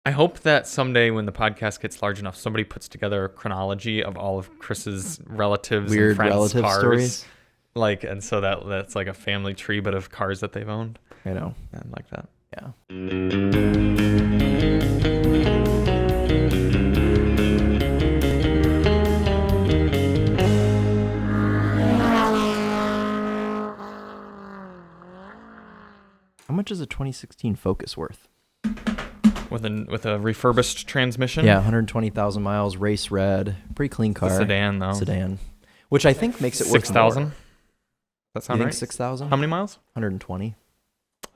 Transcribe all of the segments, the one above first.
I hope that someday when the podcast gets large enough, somebody puts together a chronology of all of Chris's relatives Weird and friends' relative cars. stories. Like, and so that's like a family tree, but of cars that they've owned. I know. And like that. Yeah. How much is a 2016 Focus worth? With a refurbished transmission. Yeah, 120,000 miles, race red, pretty clean car. It's a sedan though. Sedan, which I think makes it worth 6,000. more. That sound You right? think 6,000? How many miles? 120.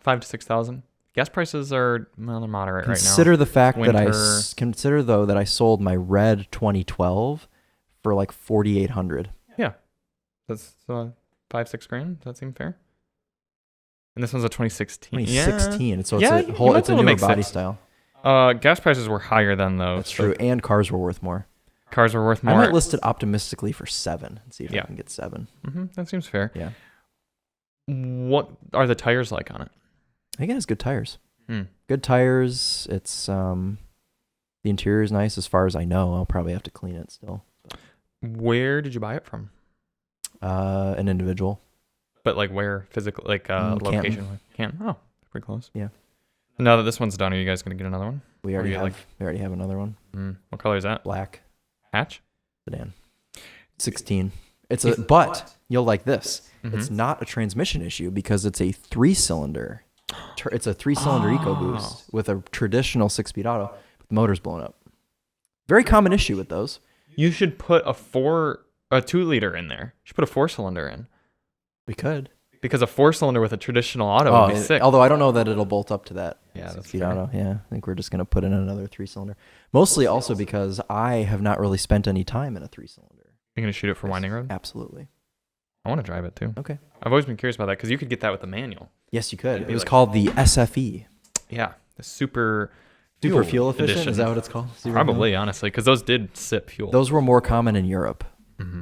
5,000 to 6,000. Gas prices are they're moderate right now. Consider the fact that Winter. consider though that I sold my red 2012 for like 4,800. Yeah, that's $5-6 grand. Does that seem fair? And this one's a 2016. 2016. And so Yeah, it's you a whole. might It's be a able to newer make body sense. style. Gas prices were higher then though. That's so true, and cars were worth more. Cars were worth more. I might list it optimistically for 7 and see if I can get 7. That seems fair. Yeah, What are the tires like on it? I think it has good tires. Hmm. Good tires. It's the interior is nice as far as I know. I'll probably have to clean it still. Where did you buy it from? An individual. But like where physically, like location? Canton. Oh, pretty close. Yeah. Now that this one's done, are you guys gonna get another one? We Or already you have. like- We already have another one. What color is that? Black Hatch. sedan. 16. But you'll like this. It's not a transmission issue because it's a 3-cylinder. It's a 3-cylinder EcoBoost with a traditional 6-speed auto. But the motor's blown up. Very common issue with those. You should put a 2-liter in there. You should put a 4-cylinder in. We could. Because a 4-cylinder with a traditional auto would be sick. Although I don't know that it'll bolt up to that. Yeah, that's 6-speed fair. auto. Yeah, I think we're just gonna put in another 3-cylinder. Mostly also because I have not really spent any time in a 3-cylinder. You're gonna shoot it for Winding Road? Absolutely. I want to drive it too. Okay. I've always been curious about that because you could get that with the manual. Yes, you could. It'd It be was like- called the SFE. Yeah, the super Fuel efficient. edition. Is that what it's called? Super Probably, fuel? honestly, because those did sip fuel. Those were more common in Europe.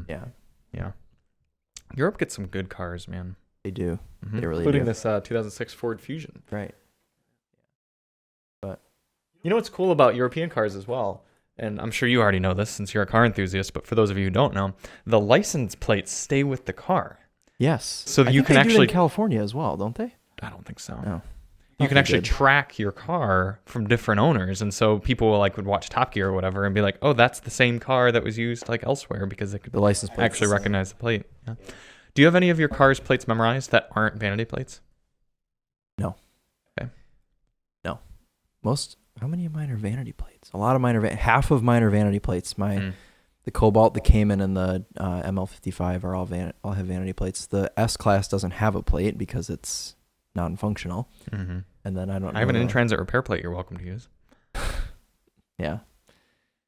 Yeah. Yeah, Europe gets some good cars, man. they do. They really Including do. this 2006 Ford Fusion. Right. But You know what's cool about European cars as well? And I'm sure you already know this since you're a car enthusiast, but for those of you who don't know, the license plates stay with the car. yes. So I you think can they do it actually... in California as well, don't they? I don't think so. No. You can they actually did. track your car from different owners, and so people would watch Top Gear or whatever and be like, "Oh, that's the same car that was used like elsewhere," because they could The license plate actually recognize the plate. Yeah. Do you have any of your car's plates memorized that aren't vanity plates? No. Okay. No. How many of mine are vanity plates? A lot of mine are half of mine are vanity plates. The Cobalt, the Cayman, and the ML55 are all have vanity plates. The S-Class doesn't have a plate because it's non-functional. Mm-hmm. And then I I have an in-transit repair plate you're welcome to use. Yeah.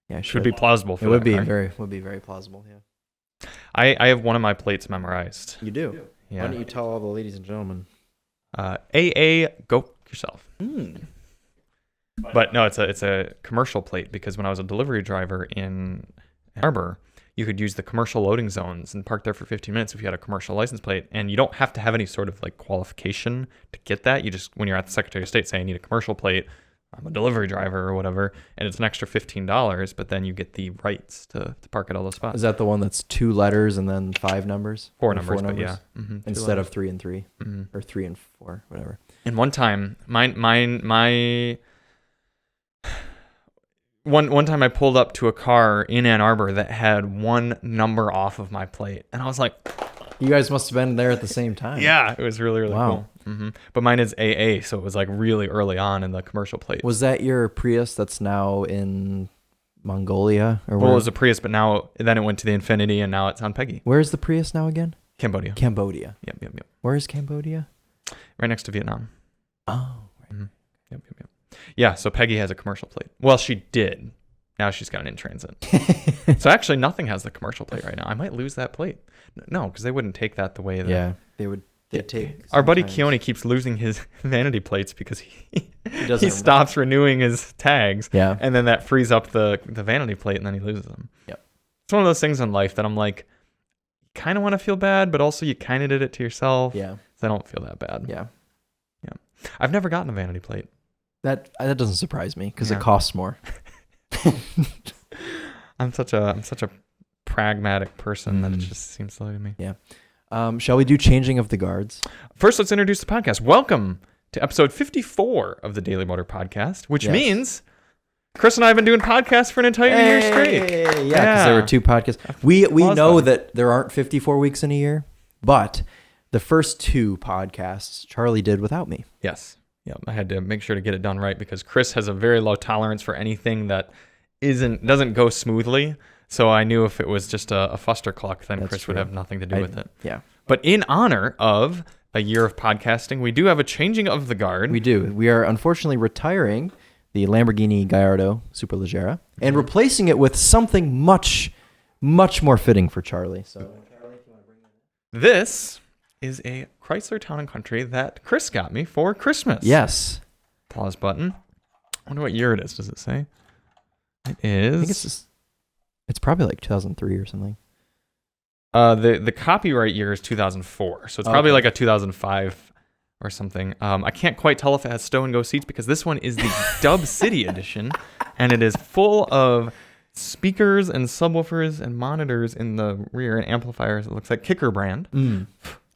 Yeah, Should be plausible for It would that be car. very plausible, yeah. I have one of my plates memorized. You do? Yeah. Why don't you tell all the ladies and gentlemen? AA, go yourself. But no, it's a commercial plate because when I was a delivery driver in Ann Arbor, you could use the commercial loading zones and park there for 15 minutes if you had a commercial license plate. And you don't have to have any sort of like qualification to get that. You just, when you're at the Secretary of State, say I need a commercial plate, I'm a delivery driver or whatever, and it's an extra $15, but then you get the rights to park at all those spots. Is that the one that's 2 letters and then 5 numbers? Four Or numbers, but yeah. Mm-hmm. Instead of 3 and 3 or 3 and 4, whatever. And one time, One time I pulled up to a car in Ann Arbor that had one number off of my plate. And I was like... You guys must have been there at the same time. Yeah, it was really, really Wow. cool. But mine is AA, so it was like really early on in the commercial plate. Was that your Prius that's now in Mongolia? Or Well, it was a Prius, but then it went to the Infinity, and now it's on Peggy. Where's the Prius now again? Cambodia. Cambodia. Yep. Where is Cambodia? Right next to Vietnam. Oh, right. Yep. Yeah, so Peggy has a commercial plate. Well, she did. Now she's got an in-transit. So actually nothing has the commercial plate right now. I might lose that plate. No, because they wouldn't take that the way that... Yeah, they'd take... Our buddy sometimes. Keone keeps losing his vanity plates because he doesn't stops renewing his tags. Yeah. And then that frees up the vanity plate and then he loses them. Yep. It's one of those things in life that I'm like, you kind of want to feel bad, but also you kind of did it to yourself. Yeah. So I don't feel that bad. Yeah. I've never gotten a vanity plate. That doesn't surprise me because Yeah. it costs more. I'm such a pragmatic person that it just seems silly to me. Yeah. Shall we do changing of the guards? First, let's introduce the podcast. Welcome to episode 54 of the Daily Motor Podcast, which means Chris and I have been doing podcasts for an entire year straight. Yeah, because there were 2 podcasts. We know that there aren't 54 weeks in a year, but the first 2 podcasts Charlie did without me. Yes. Yeah, I had to make sure to get it done right because Chris has a very low tolerance for anything that doesn't go smoothly. So I knew if it was just a fustercluck, then Chris would have nothing to do with it. Yeah. But in honor of a year of podcasting, we do have a changing of the guard. We do. We are unfortunately retiring the Lamborghini Gallardo Superleggera and replacing it with something much, much more fitting for Charlie. So, Charlie, if you want to bring that in. This is a Chrysler Town & Country that Chris got me for Christmas. Yes. Pause button. I wonder what year it is. Does it say? It is. I think it's probably like 2003 or something. The copyright year is 2004, so it's probably like a 2005 or something. I can't quite tell if it has stow and go seats because this one is the Dub City edition, and it is full of speakers and subwoofers and monitors in the rear and amplifiers. It looks like Kicker brand.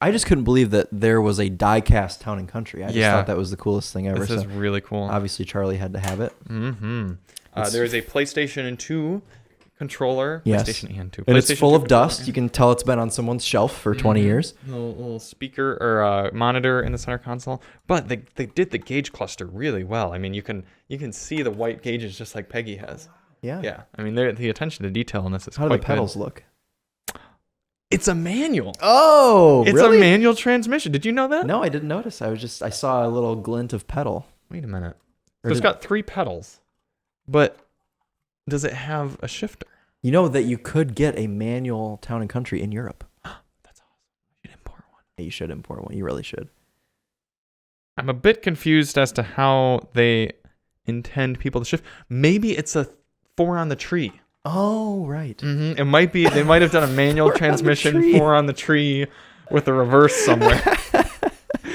I just couldn't believe that there was a die-cast Town & Country. I just thought that was the coolest thing ever. This is really cool. Obviously, Charlie had to have it. There is a PlayStation 2 controller. Yes. PlayStation and 2. And it's full of dust. You can tell it's been on someone's shelf for 20 years. Little speaker or monitor in the center console. But they did the gauge cluster really well. I mean, you can see the white gauges just like Peggy has. Yeah. Yeah. I mean, the attention to detail in this is How quite do the pedals good. look? It's a manual. Oh, it's really? a manual transmission. Did you know that? No, I didn't notice. I saw a little glint of pedal. Wait a minute. So it's got 3 pedals, but does it have a shifter? You know that you could get a manual Town & Country in Europe. That's awesome. You should import one. Yeah, you should import one. You really should. I'm a bit confused as to how they intend people to shift. Maybe it's a 4 on the tree. Oh, right. It might be. They might have done a manual transmission 4 on the tree with a reverse somewhere.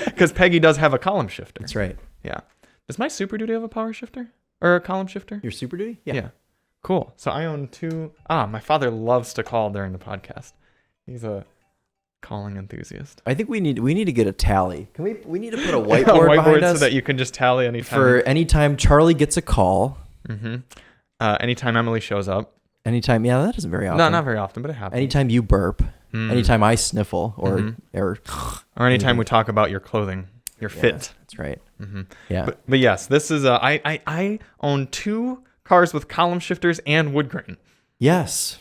Because Peggy does have a column shifter. That's right. Yeah. Does my Super Duty have a power shifter or a column shifter? Your Super Duty? Yeah. Cool. So I own 2. My father loves to call during the podcast. He's a calling enthusiast. I think we need to get a tally. We need to put a whiteboard behind us so that you can just tally anytime. For anytime Charlie gets a call. Anytime Emily shows up. Anytime, yeah, that isn't very often. No, not very often, but it happens. Anytime you burp. Anytime I sniffle or anytime we talk about your clothing, your fit. That's right. Yeah. But yes, this is I own 2 cars with column shifters and wood grain. Yes,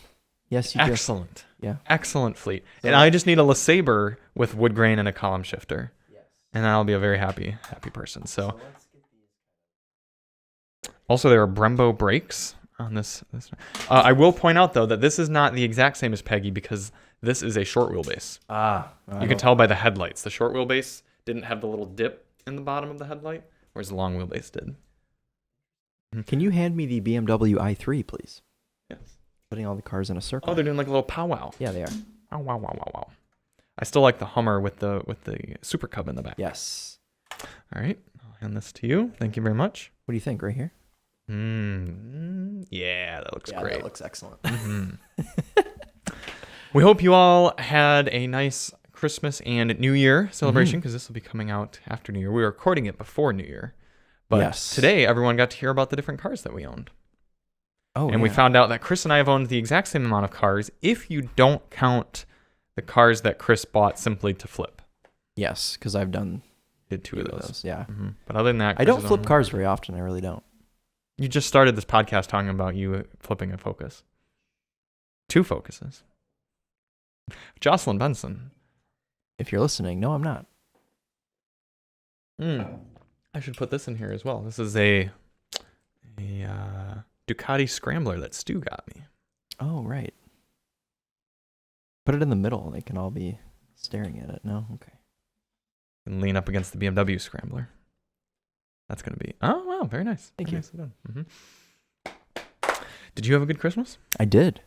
you do. Excellent. Yeah. Excellent fleet. And I just need a LeSabre with wood grain and a column shifter. Yes. And I'll be a very happy person. So also there are Brembo brakes on this. I will point out though that this is not the exact same as Peggy because this is a short wheelbase. You can tell by the headlights. The short wheelbase didn't have the little dip in the bottom of the headlight, whereas the long wheelbase did. Can you hand me the BMW i3, please? Yes. Putting all the cars in a circle. Oh, they're doing like a little powwow. Yeah, they are. Oh, wow. I still like the Hummer with the Super Cub in the back. Yes. All right. I'll hand this to you. Thank you very much. What do you think right here? Yeah, that looks great. That looks excellent. We hope you all had a nice Christmas and New Year celebration because this will be coming out after New Year. We were recording it before New Year. But today, everyone got to hear about the different cars that we owned. We found out that Chris and I have owned the exact same amount of cars if you don't count the cars that Chris bought simply to flip. Yes, because I've did 2 of those. Yeah. But other than that, I don't flip cars very often. I really don't. You just started this podcast talking about you flipping a Focus. 2 Focuses. Jocelyn Benson. If you're listening, no, I'm not. I should put this in here as well. This is a Ducati Scrambler that Stu got me. Oh, right. Put it in the middle. They can all be staring at it. No? Okay. And lean up against the BMW Scrambler. That's going to be... Oh, wow. Very nice. Thank you. Nicely done. Did you have a good Christmas? I did.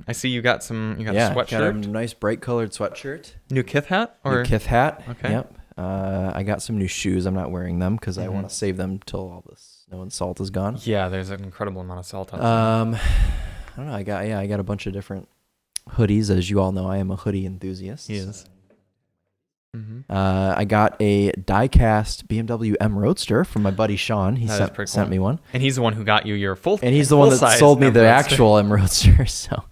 I see you got a sweatshirt. Got a nice bright colored sweatshirt. New Kith hat? New Kith hat. Okay. Yep. I got some new shoes. I'm not wearing them because I want to save them till all the snow and salt is gone. Yeah, there's an incredible amount of salt out I don't know. I got a bunch of different hoodies. As you all know, I am a hoodie enthusiast. He is. I got a die-cast BMW M Roadster from my buddy Sean. He sent me one. And he's the one who got you your full. And he's the one that sold me the actual M Roadster. So,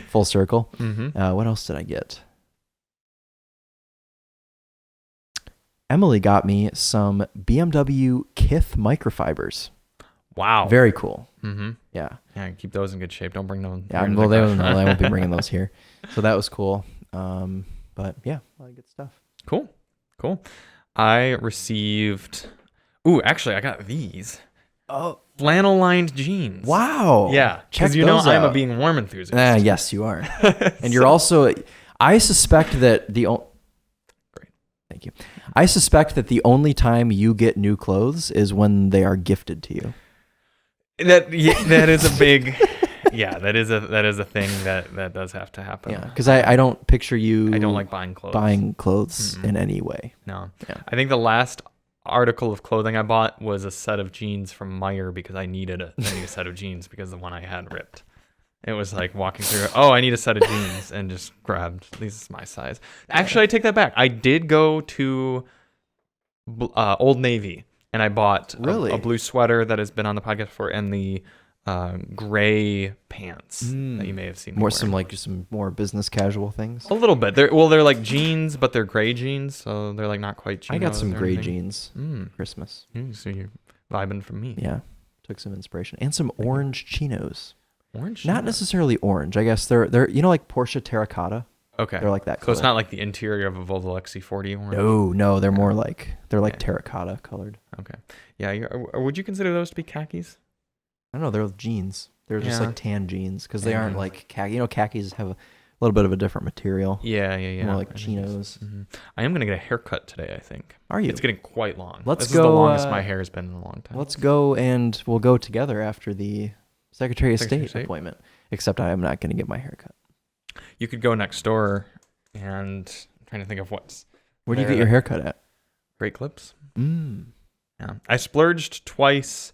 full circle. What else did I get? Emily got me some BMW Kith microfibers. Wow. Very cool. Yeah, keep those in good shape. Don't bring them. Yeah, well, I won't be bringing those here. So that was cool. But yeah, a lot of good stuff. Cool. I received. Actually, I got these. Oh, flannel lined jeans. Wow. Yeah, because I'm a being warm enthusiast. Yes, you are. And you're also. I suspect that Great. Thank you. I suspect that the only time you get new clothes is when they are gifted to you. That is a big. Yeah, that is a thing that does have to happen. Yeah, because I don't picture you. I don't like buying clothes. In any way. No. Yeah. I think the last article of clothing I bought was a set of jeans from Meijer because I needed a set of jeans because the one I had ripped. It was like walking through. Oh, I need a set of jeans, and just grabbed. This is my size. Actually, I take that back. I did go to Old Navy, and I bought a blue sweater that has been on the podcast before, and the gray pants that you may have seen. Some more business casual things. A little bit. They're like jeans, but they're gray jeans, so they're like not quite chinos. I got some gray jeans Christmas. So you're vibing from me. Yeah, took some inspiration and some orange chinos. Orange? Not necessarily orange. I guess they're like Porsche terracotta. Okay. They're like that color. So it's not like the interior of a Volvo XC40 orange? No, they're more like terracotta colored. Okay. Yeah, would you consider those to be khakis? I don't know, they're jeans. They're just like tan jeans because they aren't like khaki. Khakis have a little bit of a different material. Yeah. More like chinos. I am going to get a haircut today, I think. Are you? It's getting quite long. This is the longest my hair has been in a long time. Let's go, and we'll go together after the Secretary of State appointment. Except I am not going to get my haircut. You could go next door, and I'm trying to think of where do you get your haircut at? Great Clips. Yeah, I splurged twice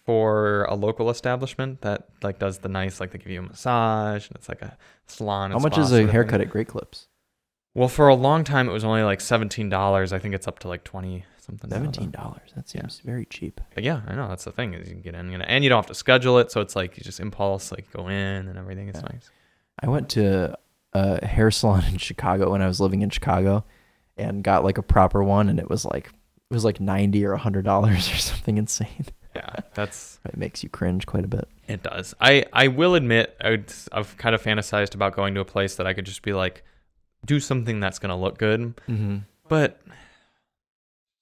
for a local establishment that like does the nice, like they give you a massage and it's like a salon. How much is a haircut at Great Clips? Well, for a long time it was only like $17. I think it's up to like 20 something. $17. That seems very cheap. But yeah, I know that's the thing is you can get in and you don't have to schedule it, so it's like you just impulse like go in and everything. It's nice. I went to a hair salon in Chicago when I was living in Chicago and got like a proper one, and it was like $90 or $100 or something insane. Yeah, it makes you cringe quite a bit. It does. I will admit I've kind of fantasized about going to a place that I could just be like, do something that's gonna look good, but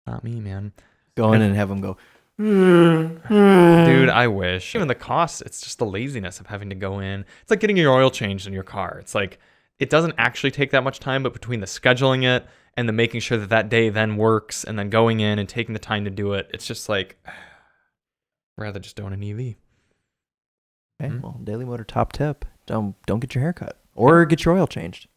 not me, man. Go in and have them go, dude. I wish. Even the cost, it's just the laziness of having to go in. It's like getting your oil changed in your car. It's like it doesn't actually take that much time, but between the scheduling it and the making sure that day then works, and then going in and taking the time to do it, it's just like. Rather just own an EV. Okay, well, Daily Motor top tip: don't get your hair cut or get your oil changed.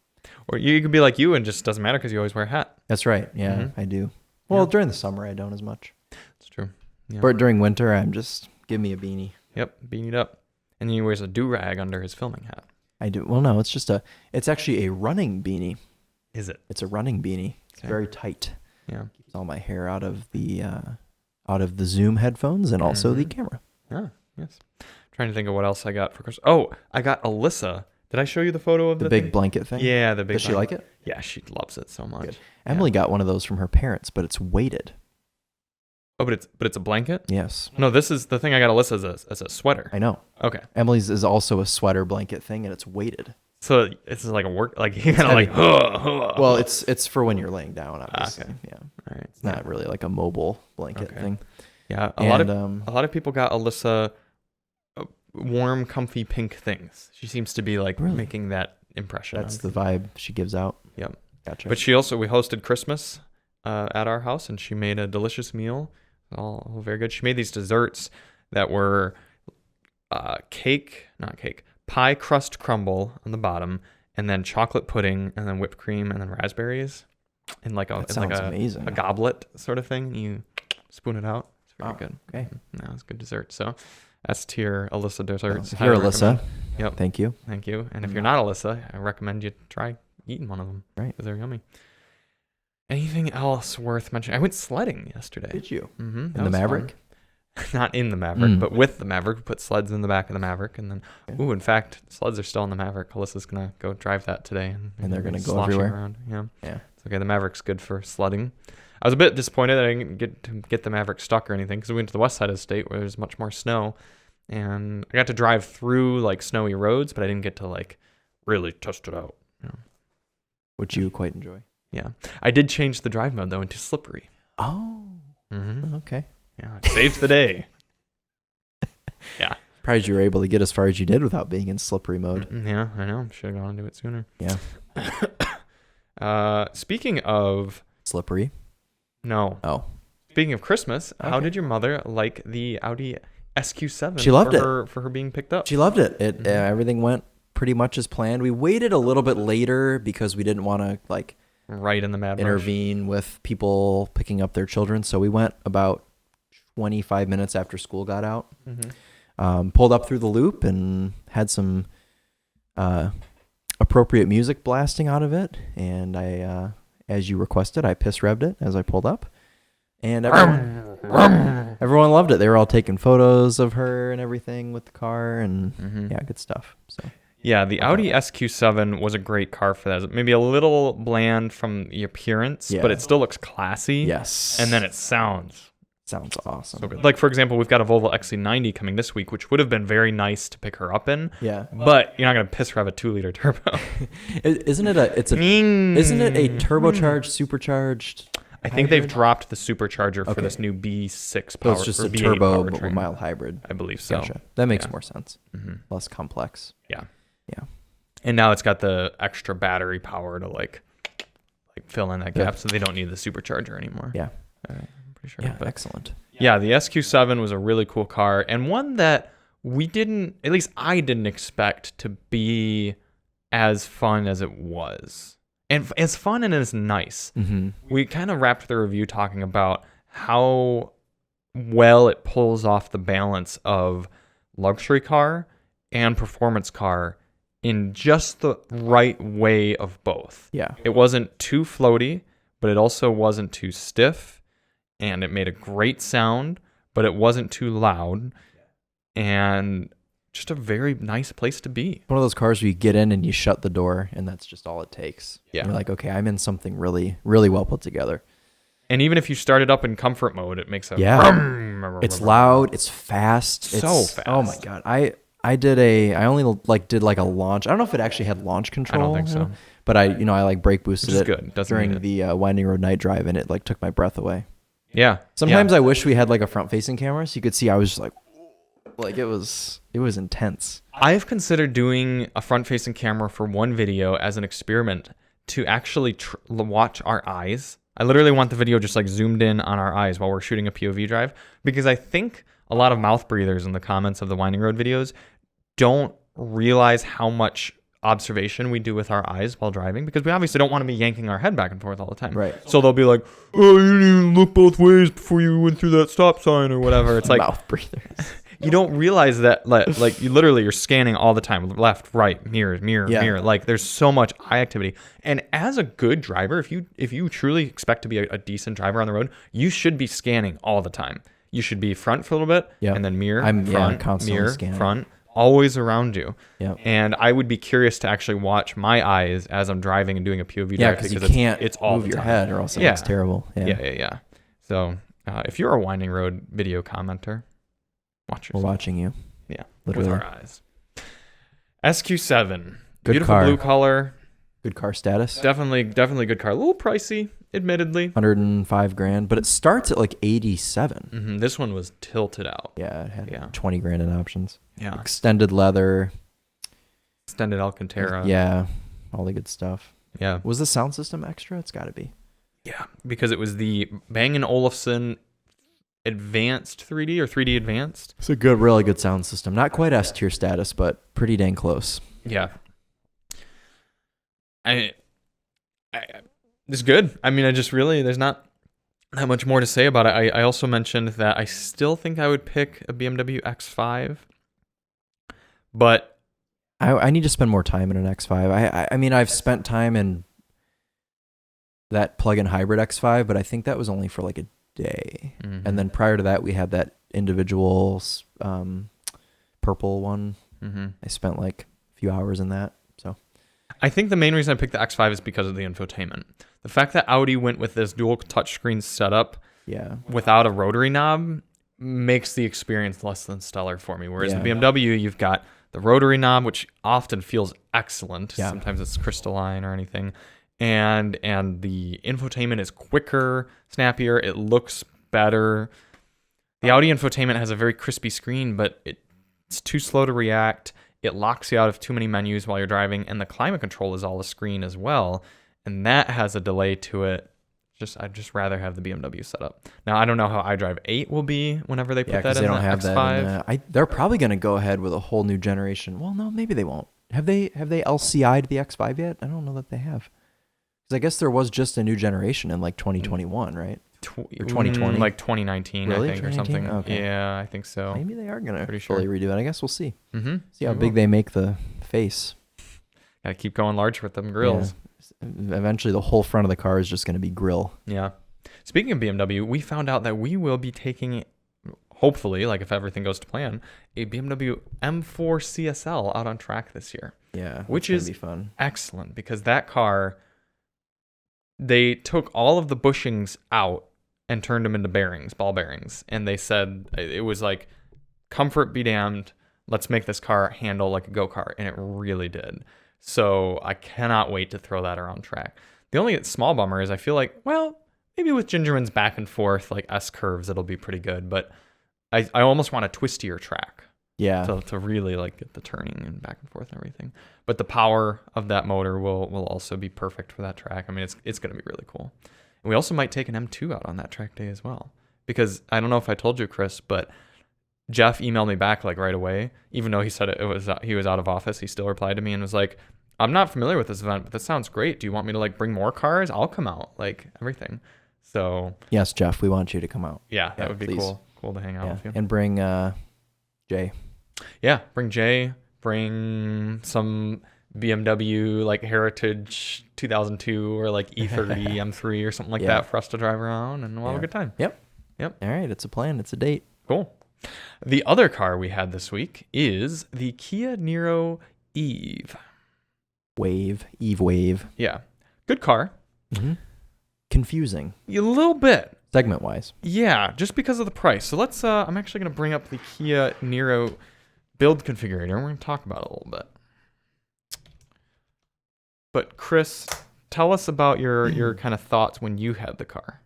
Or you could be like you and just doesn't matter because you always wear a hat. That's right. Yeah, I do. Well, during the summer I don't as much. It's true. Yeah. But during winter I'm just give me a beanie. Yep, beanied up, and he wears a do-rag under his filming hat. I do. Well, no, it's actually a running beanie. Is it? It's a running beanie. It's very tight. Yeah, keeps all my hair out of the Zoom headphones and also the camera. Ah, yes. I'm trying to think of what else I got for Christmas. Oh, I got Alyssa. Did I show you the photo of the big blanket thing? Yeah, the big. Does she like it? Yeah, she loves it so much. Good. Emily got one of those from her parents, but it's weighted. Oh, but it's a blanket? Yes. No, this is the thing I got Alyssa as a sweater. I know. Okay. Emily's is also a sweater blanket thing, and it's weighted. So it's like a work, like you kind of like. Well, it's for when you're laying down, obviously. Okay. Yeah. All right. It's not really like a mobile blanket thing. Yeah, a lot of people got Alyssa warm, comfy pink things. She seems to be like making that impression. That's the vibe she gives out. Yep. Gotcha. But we hosted Christmas at our house, and she made a delicious meal. All very good. She made these desserts that were pie crust crumble on the bottom, and then chocolate pudding, and then whipped cream, and then raspberries. in like a amazing. a goblet sort of thing. You spoon it out. It's very good. Okay. No, it's good dessert. So S tier Alyssa desserts. Here, Alyssa. Yep. Thank you. And if you're not Alyssa, I recommend you try eating one of them. Right. Because they're yummy. Anything else worth mentioning? I went sledding yesterday. Did you? Mm-hmm. In the Maverick? Not in the Maverick, but with the Maverick. We put sleds in the back of the Maverick. And then, in fact, sleds are still in the Maverick. Alyssa's going to go drive that today. And they're going to go everywhere? Around. Yeah. It's okay. The Maverick's good for sledding. I was a bit disappointed that I didn't get the Maverick stuck or anything because we went to the west side of the state where there's much more snow. And I got to drive through like snowy roads, but I didn't get to like really test it out. Which you quite enjoy. Yeah. I did change the drive mode though into slippery. Oh. Mm-hmm. Okay. Yeah. It saved the day. Yeah. Surprised you were able to get as far as you did without being in slippery mode. Yeah, I know. Should have gone into it sooner. Yeah. Speaking of slippery. No. Oh. Speaking of Christmas, how did your mother like the Audi SQ7? She loved it. For her being picked up. She loved it. Everything went pretty much as planned. We waited a little bit later because we didn't want to like right in the mad intervene with people picking up their children. So we went about 25 minutes after school got out. Mm-hmm. Pulled up through the loop and had some appropriate music blasting out of it. And I, as you requested, I piss revved it as I pulled up. And everyone loved it. They were all taking photos of her and everything with the car, and yeah, good stuff. So yeah, the Audi SQ7 was a great car for that. Maybe a little bland from the appearance, but it still looks classy. Yes, and then it sounds awesome. So good. Like for example, we've got a Volvo XC90 coming this week, which would have been very nice to pick her up in. Yeah, but you're not gonna piss rev a 2-liter turbo. Isn't it a turbocharged, supercharged? I think they've dropped the supercharger for this new B6 power. So it's just a V8 turbo but powertrain. mild hybrid. I believe so. Gotcha. That makes more sense. Mm-hmm. Less complex. Yeah. Yeah. And now it's got the extra battery power to like fill in that gap, so they don't need the supercharger anymore. Yeah. I'm pretty sure. Yeah, but excellent. Yeah, the SQ7 was a really cool car, and one that at least I didn't expect to be as fun as it was. And as fun and as nice. Mm-hmm. We kind of wrapped the review talking about how well it pulls off the balance of luxury car and performance car in just the right way of both. Yeah. It wasn't too floaty, but it also wasn't too stiff, and it made a great sound, but it wasn't too loud, and just a very nice place to be. One of those cars where you get in and you shut the door, and that's just all it takes. Yeah. You're like, okay, I'm in something really, really well put together. And even if you start it up in comfort mode, it makes a it's loud, it's fast. So fast. Oh my god. I only did like a launch. I don't know if it actually had launch control. I don't think so. But I like brake boosted it good. during the winding road night drive, and it like took my breath away. Yeah. Sometimes I wish we had like a front facing camera so you could see I was just like it was intense. I've considered doing a front facing camera for one video as an experiment to actually watch our eyes. I literally want the video just like zoomed in on our eyes while we're shooting a POV drive, because I think a lot of mouth breathers in the comments of the winding road videos don't realize how much observation we do with our eyes while driving, because we obviously don't want to be yanking our head back and forth all the time. Right. So they'll be like, oh, you didn't even look both ways before you went through that stop sign or whatever. It's like mouth breathers. You don't realize that like you're scanning all the time, left, right, mirror. Like there's so much eye activity. And as a good driver, if you truly expect to be a decent driver on the road, you should be scanning all the time. You should be front for a little bit, and then mirror, front, mirror, scanning. Front, always around you. Yep. And I would be curious to actually watch my eyes as I'm driving and doing a POV drive, because you can't it's all move your head or else it looks terrible. Yeah. So if you're a winding road video commenter, watch yourself. We're watching you. Yeah, literally. With our eyes. SQ7, good beautiful car. Blue color. Good car status. Definitely good car. A little pricey, admittedly. $105,000, but it starts at like 87. Mm-hmm. This one was tilted out. Yeah, it had $20,000 in options. Yeah. Extended leather. Extended Alcantara. Yeah, all the good stuff. Yeah. Was the sound system extra? It's got to be. Yeah, because it was the Bang & Olufsen Advanced 3D or 3D Advanced. It's a really good sound system. Not quite S tier status, but pretty dang close. Yeah. it's good. I mean, there's not that much more to say about it. I also mentioned that I still think I would pick a BMW X5, but I need to spend more time in an X5. I mean, I've spent time in that plug-in hybrid X5, but I think that was only for like a day. Mm-hmm. And then prior to that, we had that individual purple one. Mm-hmm. I spent like a few hours in that. So I think the main reason I picked the X5 is because of the infotainment. The fact that Audi went with this dual touchscreen setup without a rotary knob makes the experience less than stellar for me. Whereas the BMW, you've got the rotary knob, which often feels excellent. Yeah. Sometimes it's crystalline or anything. And the infotainment is quicker, snappier. It looks better. The Audi infotainment has a very crispy screen, but it's too slow to react. It locks you out of too many menus while you're driving, and the climate control is all a screen as well, and that has a delay to it. I'd just rather have the BMW setup. Now, I don't know how iDrive 8 will be whenever they put that in the X5. They're probably going to go ahead with a whole new generation. Well, no, maybe they won't. Have they LCI'd the X5 yet? I don't know that they have. Because I guess there was just a new generation in like 2021, right? Or 2020? Like 2019, really? I think, 2019? Or something. Okay. Yeah, I think so. Maybe they are going to fully redo it. I guess we'll see. Mm-hmm. See how big they make the face. Gotta keep going large with them grills. Yeah. Eventually, the whole front of the car is just going to be grill. Yeah. Speaking of BMW, we found out that we will be taking, hopefully, like if everything goes to plan, a BMW M4 CSL out on track this year. Yeah, which is be fun. Excellent, because that car, they took all of the bushings out and turned them into bearings, ball bearings. And they said it was like, comfort be damned. Let's make this car handle like a go-kart. And it really did. So I cannot wait to throw that around track. The only small bummer is I feel like, well, maybe with Gingerman's back and forth, like S-curves, it'll be pretty good. But I almost want a twistier track. Yeah. To really like get the turning and back and forth and everything. But the power of that motor will also be perfect for that track. I mean, it's going to be really cool. And we also might take an M2 out on that track day as well. Because I don't know if I told you, Chris, but Jeff emailed me back like right away. Even though he said he was out of office, he still replied to me and was like, I'm not familiar with this event, but this sounds great. Do you want me to like bring more cars? I'll come out, like everything. So yes, Jeff, we want you to come out. Yeah, that would be cool. Cool to hang out with you. And bring Jay. Yeah, bring Jay, bring some BMW like Heritage 2002 or like E30 M3 or something like that for us to drive around, and we'll have a good time. Yep. All right, it's a plan. It's a date. Cool. The other car we had this week is the Kia Niro EV. EVE Wave. Yeah, good car. Mm-hmm. Confusing. A little bit. Segment-wise. Yeah, just because of the price. So let's, I'm actually going to bring up the Kia Niro build configurator, and we're going to talk about it a little bit. But Chris, tell us about your kind of thoughts when you had the car.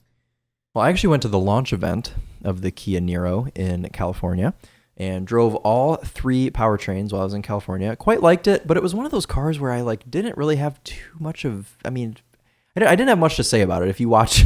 Well, I actually went to the launch event of the Kia Niro in California and drove all three powertrains while I was in California. Quite liked it, but it was one of those cars where I like didn't really have too much of, I didn't have much to say about it. If you watch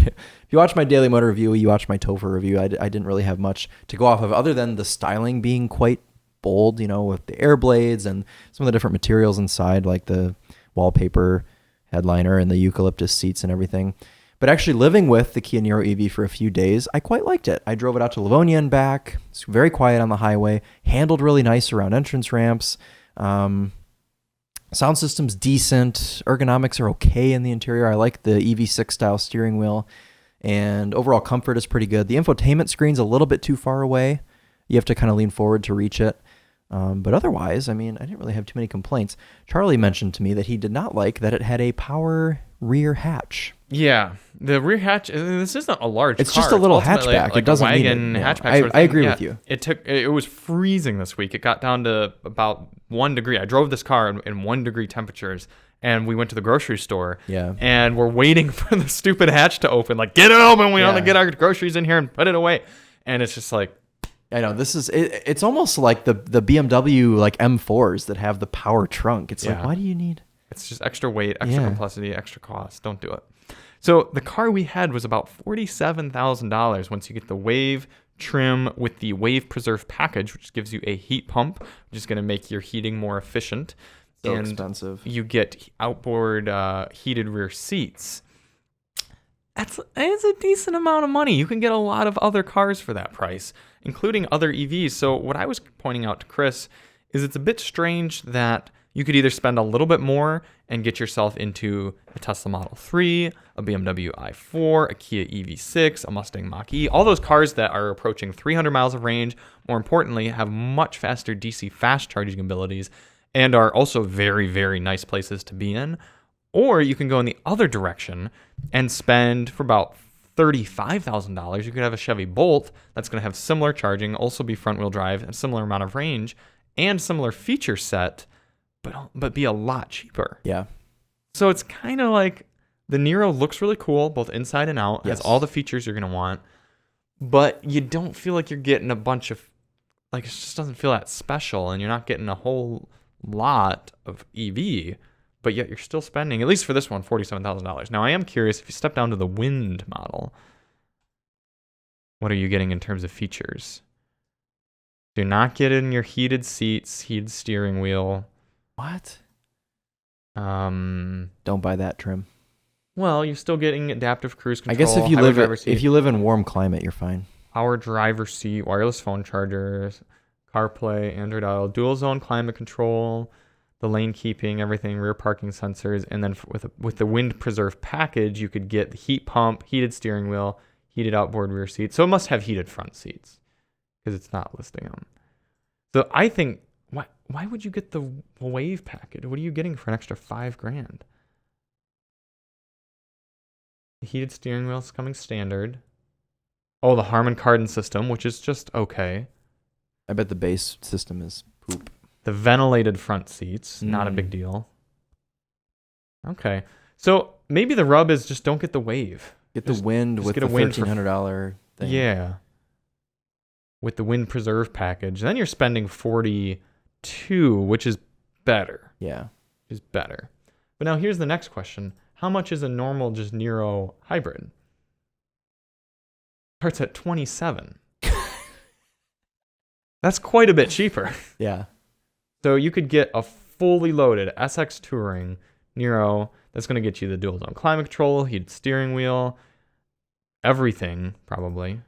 my Daily Motor review, you watch my Topher review, I didn't really have much to go off of other than the styling being quite bold, with the air blades and some of the different materials inside, like the wallpaper headliner and the eucalyptus seats and everything. But actually living with the Kia Niro EV for a few days, I quite liked it. I drove it out to Livonia and back. It's very quiet on the highway, handled really nice around entrance ramps. Sound system's decent. Ergonomics are okay in the interior. I like the EV6 style steering wheel. And overall comfort is pretty good. The infotainment screen's a little bit too far away. You have to kind of lean forward to reach it. But otherwise, I didn't really have too many complaints. Charlie mentioned to me that he did not like that it had a power rear hatch. Yeah, the rear hatch. This isn't a large car. It's just a little hatchback. Like it doesn't a wagon need it. Hatchback. Sort of I agree with you. It was freezing this week. It got down to about 1 degree. I drove this car in 1 degree temperatures, and we went to the grocery store. Yeah. And we're waiting for the stupid hatch to open. Like, get it open. We want to get our groceries in here and put it away. And it's just like, I know this is. It's almost like the BMW like M4s that have the power trunk. It's like, why do you need? It's just extra weight, extra complexity, extra cost. Don't do it. So the car we had was about $47,000 once you get the Wave trim with the Wave Preserve package, which gives you a heat pump, which is going to make your heating more efficient. So expensive. You get outboard heated rear seats. it's a decent amount of money. You can get a lot of other cars for that price, including other EVs. So what I was pointing out to Chris is it's a bit strange that you could either spend a little bit more and get yourself into a Tesla Model 3, a BMW i4, a Kia EV6, a Mustang Mach-E, all those cars that are approaching 300 miles of range, more importantly, have much faster DC fast charging abilities, and are also very, very nice places to be in. Or you can go in the other direction and spend for about $35,000. You could have a Chevy Bolt that's going to have similar charging, also be front-wheel drive, and similar amount of range, and similar feature set, but be a lot cheaper. Yeah. So it's kind of like the Niro looks really cool, both inside and out. Yes. Has all the features you're going to want, but you don't feel like you're getting a bunch of, like, it just doesn't feel that special, and you're not getting a whole lot of EV, but yet you're still spending, at least for this one, $47,000. Now, I am curious, if you step down to the Wind model, what are you getting in terms of features? Do not get in your heated seats, heated steering wheel. What? Don't buy that trim. Well, you're still getting adaptive cruise control. I guess if you live in warm climate, you're fine. Power driver seat, wireless phone chargers, CarPlay, Android Auto, dual zone climate control, the lane keeping, everything, rear parking sensors, and then with the Wind Preserve package, you could get the heat pump, heated steering wheel, heated outboard rear seats. So it must have heated front seats because it's not listing them. So I think, why would you get the Wave package? What are you getting for an extra $5,000? The heated steering wheel is coming standard. Oh, the Harman Kardon system, which is just okay. I bet the base system is poop. The ventilated front seats, not a big deal. Okay. So maybe the rub is just don't get the Wave. Get the Wind with the $1,300 thing. Yeah. With the Wind Preserve package. Then you're spending $42,000, which is better. Yeah. Is better. But now here's the next question. How much is a normal just Niro hybrid? Starts at $27,000. That's quite a bit cheaper. Yeah. So you could get a fully loaded SX Touring Niro that's going to get you the dual zone climate control, heated steering wheel, everything probably.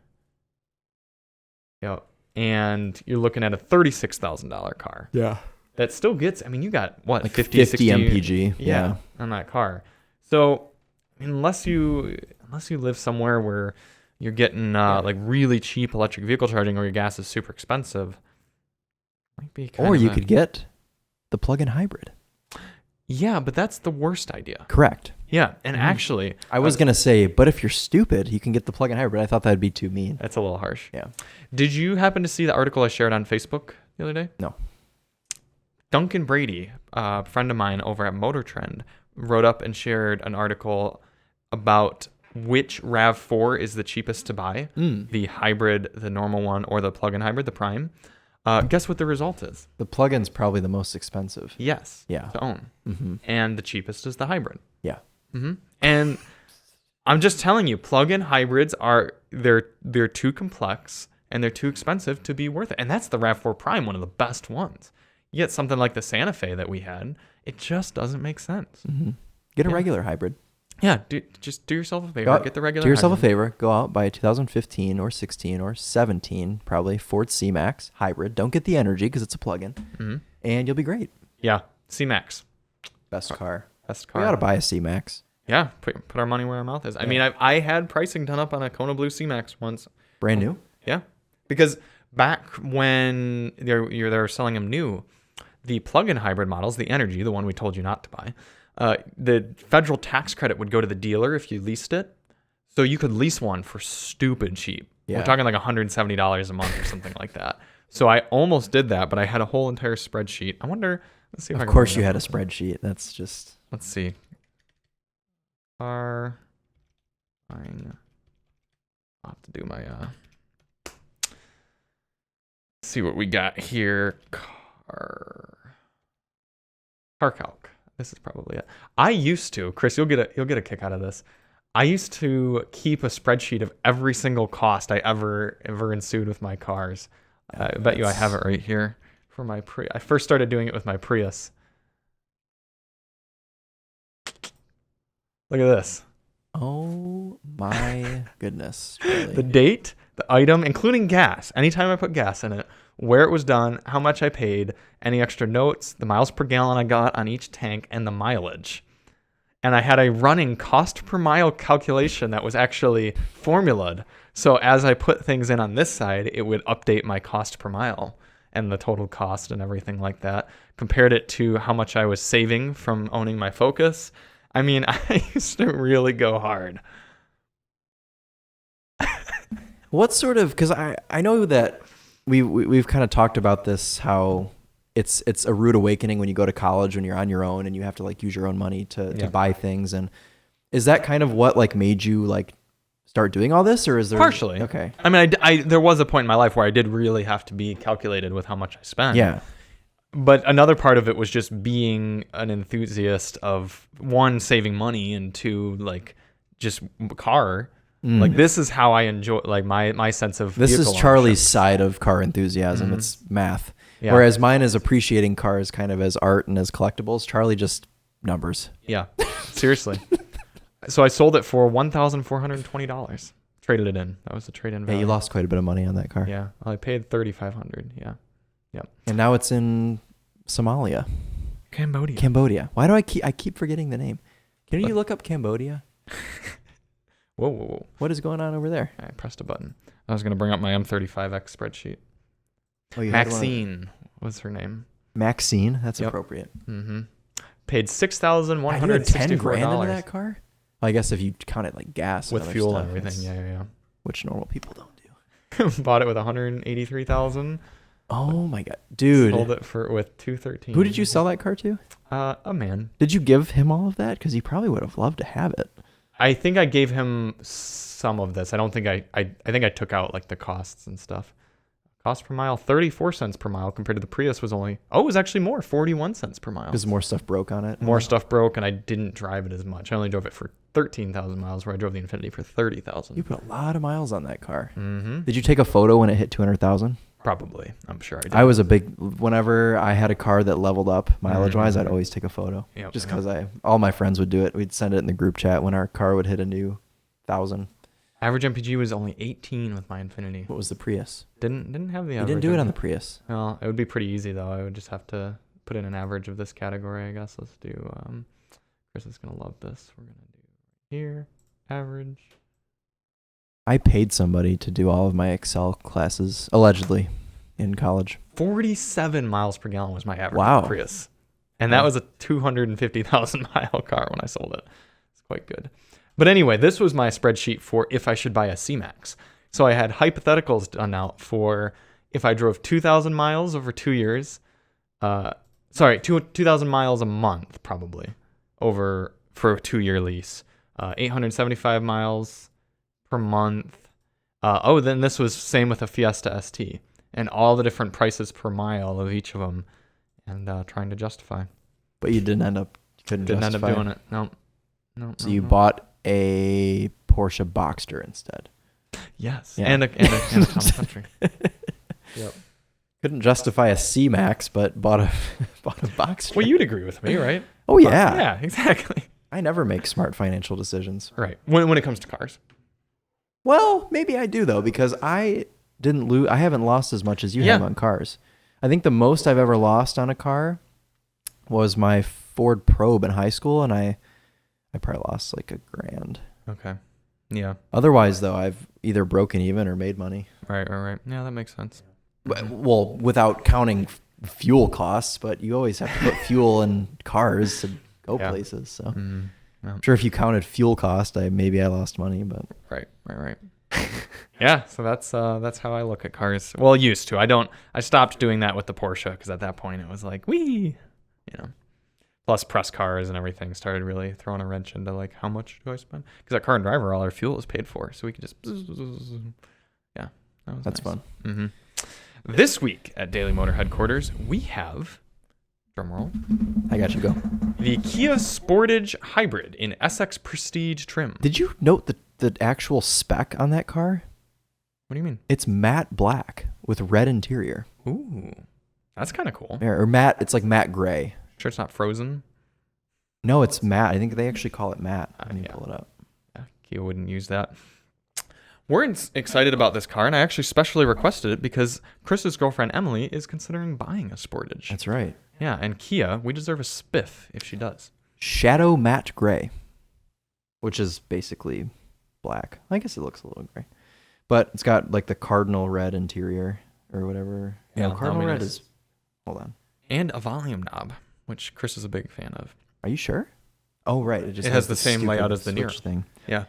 Yeah. And you're looking at a $36,000 car. Yeah. That still gets, I mean, you got what, like 50 60 mpg. Yeah, on that car. So unless you live somewhere where you're getting like really cheap electric vehicle charging, or your gas is super expensive, might be kind or of you could get the plug-in hybrid. Yeah, but that's the worst idea. Correct. Yeah, and actually, I was gonna say, but if you're stupid, you can get the plug-in hybrid. I thought that'd be too mean. That's a little harsh. Yeah. Did you happen to see the article I shared on Facebook the other day? No. Duncan Brady, a friend of mine over at Motor Trend, wrote up and shared an article about which RAV4 is the cheapest to buy, the hybrid, the normal one, or the plug-in hybrid, the Prime. Guess what the result is? The plug-in's probably the most expensive. Yes. Yeah. To own. Mm-hmm. And the cheapest is the hybrid. Yeah. Mm-hmm. And I'm just telling you, plug-in hybrids they're too complex and they're too expensive to be worth it. And that's the RAV4 Prime, one of the best ones. You get something like the Santa Fe that we had, it just doesn't make sense. Mm-hmm. Get a regular hybrid. Yeah, just do yourself a favor. Get the regular. Do yourself hybrid. a favor. Go out, buy a 2015 or 16 or 17, probably Ford C-Max hybrid. Don't get the Energy because it's a plug-in, and you'll be great. Yeah, C-Max. Best car. Best car. We ought to buy a C-Max. Yeah, put our money where our mouth is. I mean, I had pricing done up on a Kona Blue C-Max once. Brand new? Yeah, because back when they were selling them new, the plug-in hybrid models, the Energy, the one we told you not to buy, the federal tax credit would go to the dealer if you leased it. So you could lease one for stupid cheap. Yeah. We're talking like $170 a month or something like that. So I almost did that, but I had a whole entire spreadsheet. I wonder, let's see if I can. Of course you had a spreadsheet. That's just... Let's see. I'll have to do my... see what we got here. Car calc. This is probably it. I used to, Chris, you'll get a kick out of this. I used to keep a spreadsheet of every single cost I ever ensued with my cars. I bet you I have it right here for my I first started doing it with my Prius. Look at this. Oh my goodness. Really. The date, the item, including gas, anytime I put gas in it, where it was done, how much I paid, any extra notes, the miles per gallon I got on each tank, and the mileage. And I had a running cost per mile calculation that was actually formulaed. So as I put things in on this side, it would update my cost per mile and the total cost and everything like that. Compared it to how much I was saving from owning my Focus. I mean, I used to really go hard. What sort of, because I know that we've kind of talked about this, how it's a rude awakening when you go to college, when you're on your own and you have to like use your own money to buy things. And is that kind of what like made you like start doing all this, or is there partially? Okay. I mean, I there was a point in my life where I did really have to be calculated with how much I spent. Yeah. But another part of it was just being an enthusiast of, one, saving money, and two, like just car. Like this is how I enjoy, like my sense of this vehicle is Charlie's ownership. side of car enthusiasm. It's math. Yeah. Whereas mine is appreciating cars kind of as art and as collectibles. Charlie just numbers. Yeah, seriously. So I sold it for $1,420. Traded it in. That was the trade-in value. Yeah, you lost quite a bit of money on that car. Yeah, well, I paid $3,500. Yeah, yeah. And now it's in Somalia, Cambodia. Why do I keep forgetting the name? Can you look up Cambodia? Whoa. What is going on over there? I pressed a button. I was going to bring up my M35X spreadsheet. Oh, you Maxine was her name. Maxine, that's appropriate. Mm-hmm. Paid $6,164. $10,000 into that car? Well, I guess if you count it like gas with and fuel stuff, and everything. Yeah. Which normal people don't do. Bought it with $183,000. Oh my god, dude! Sold it with $213,000. Who did you sell that car to? A man. Did you give him all of that? Because he probably would have loved to have it. I think I gave him some of this. I don't think I think I took out like the costs and stuff. Cost per mile, 34 cents per mile, compared to the Prius was only, it was actually more, 41 cents per mile. Because more stuff broke on it. More stuff broke, and I didn't drive it as much. I only drove it for 13,000 miles, where I drove the Infiniti for 30,000. You put a lot of miles on that car. Mm-hmm. Did you take a photo when it hit 200,000? Probably. I'm sure I did. I was whenever I had a car that leveled up mileage-wise, I'd always take a photo. Yep, just because all my friends would do it. We'd send it in the group chat when our car would hit a new 1,000. Average MPG was only 18 with my Infiniti. What was the Prius? Didn't have the You average. didn't do it on the Prius. Well, it would be pretty easy, though. I would just have to put in an average of this category, I guess. Let's do, Chris is going to love this. We're going to do here, average. I paid somebody to do all of my Excel classes, allegedly, in college. 47 miles per gallon was my average Wow. Prius. And that was a 250,000 mile car when I sold it. It's quite good. But anyway, this was my spreadsheet for if I should buy a C-Max. So I had hypotheticals done out for if I drove 2,000 miles over 2 years. 2,000 miles a month, probably, for a 2-year lease. 875 miles per month. Then this was same with a Fiesta ST. And all the different prices per mile of each of them. And trying to justify. But you didn't end up doing it. No. So you bought a Porsche Boxster instead. Yes. Yeah. And a Common Country. Yep. Couldn't justify a C-Max, but bought a Boxster. Well, you'd agree with me, right? Oh, yeah. Yeah, exactly. I never make smart financial decisions. Right. When it comes to cars. Well, maybe I do, though, because I haven't lost as much as you have on cars. I think the most I've ever lost on a car was my Ford Probe in high school, and I probably lost like $1,000. Okay. Yeah. Otherwise, though, I've either broken even or made money. Right. Yeah, that makes sense. Well, without counting fuel costs, but you always have to put fuel in cars to go places. So I'm sure if you counted fuel cost, maybe I lost money, but right. Yeah, so that's how I look at cars. Well, used to. I stopped doing that with the Porsche because at that point it was like, wee, Plus press cars and everything started really throwing a wrench into like, how much do I spend? Because at Car and Driver, all our fuel is paid for, so we can just, yeah. That's nice. fun. Mm-hmm. This week at Daily Motor Headquarters, we have, drumroll, I got you, go. the Kia Sportage Hybrid in SX Prestige trim. Did you note the actual spec on that car? What do you mean? It's matte black with red interior. Ooh, that's kind of cool. Or matte, it's like matte gray. Sure it's not frozen? No, it's matte. I think they actually call it matte when you pull it up. Yeah, Kia wouldn't use that. We're excited about this car, and I actually specially requested it because Chris's girlfriend Emily is considering buying a Sportage. That's right. Yeah, and Kia, we deserve a spiff if she does. Shadow matte gray, which is basically black. I guess it looks a little gray, but it's got like the cardinal red interior or whatever. Yeah, No, cardinal red is. Hold on. And a volume knob, which Chris is a big fan of. Are you sure? Oh, right. It has the same layout as the Niro thing. Yeah.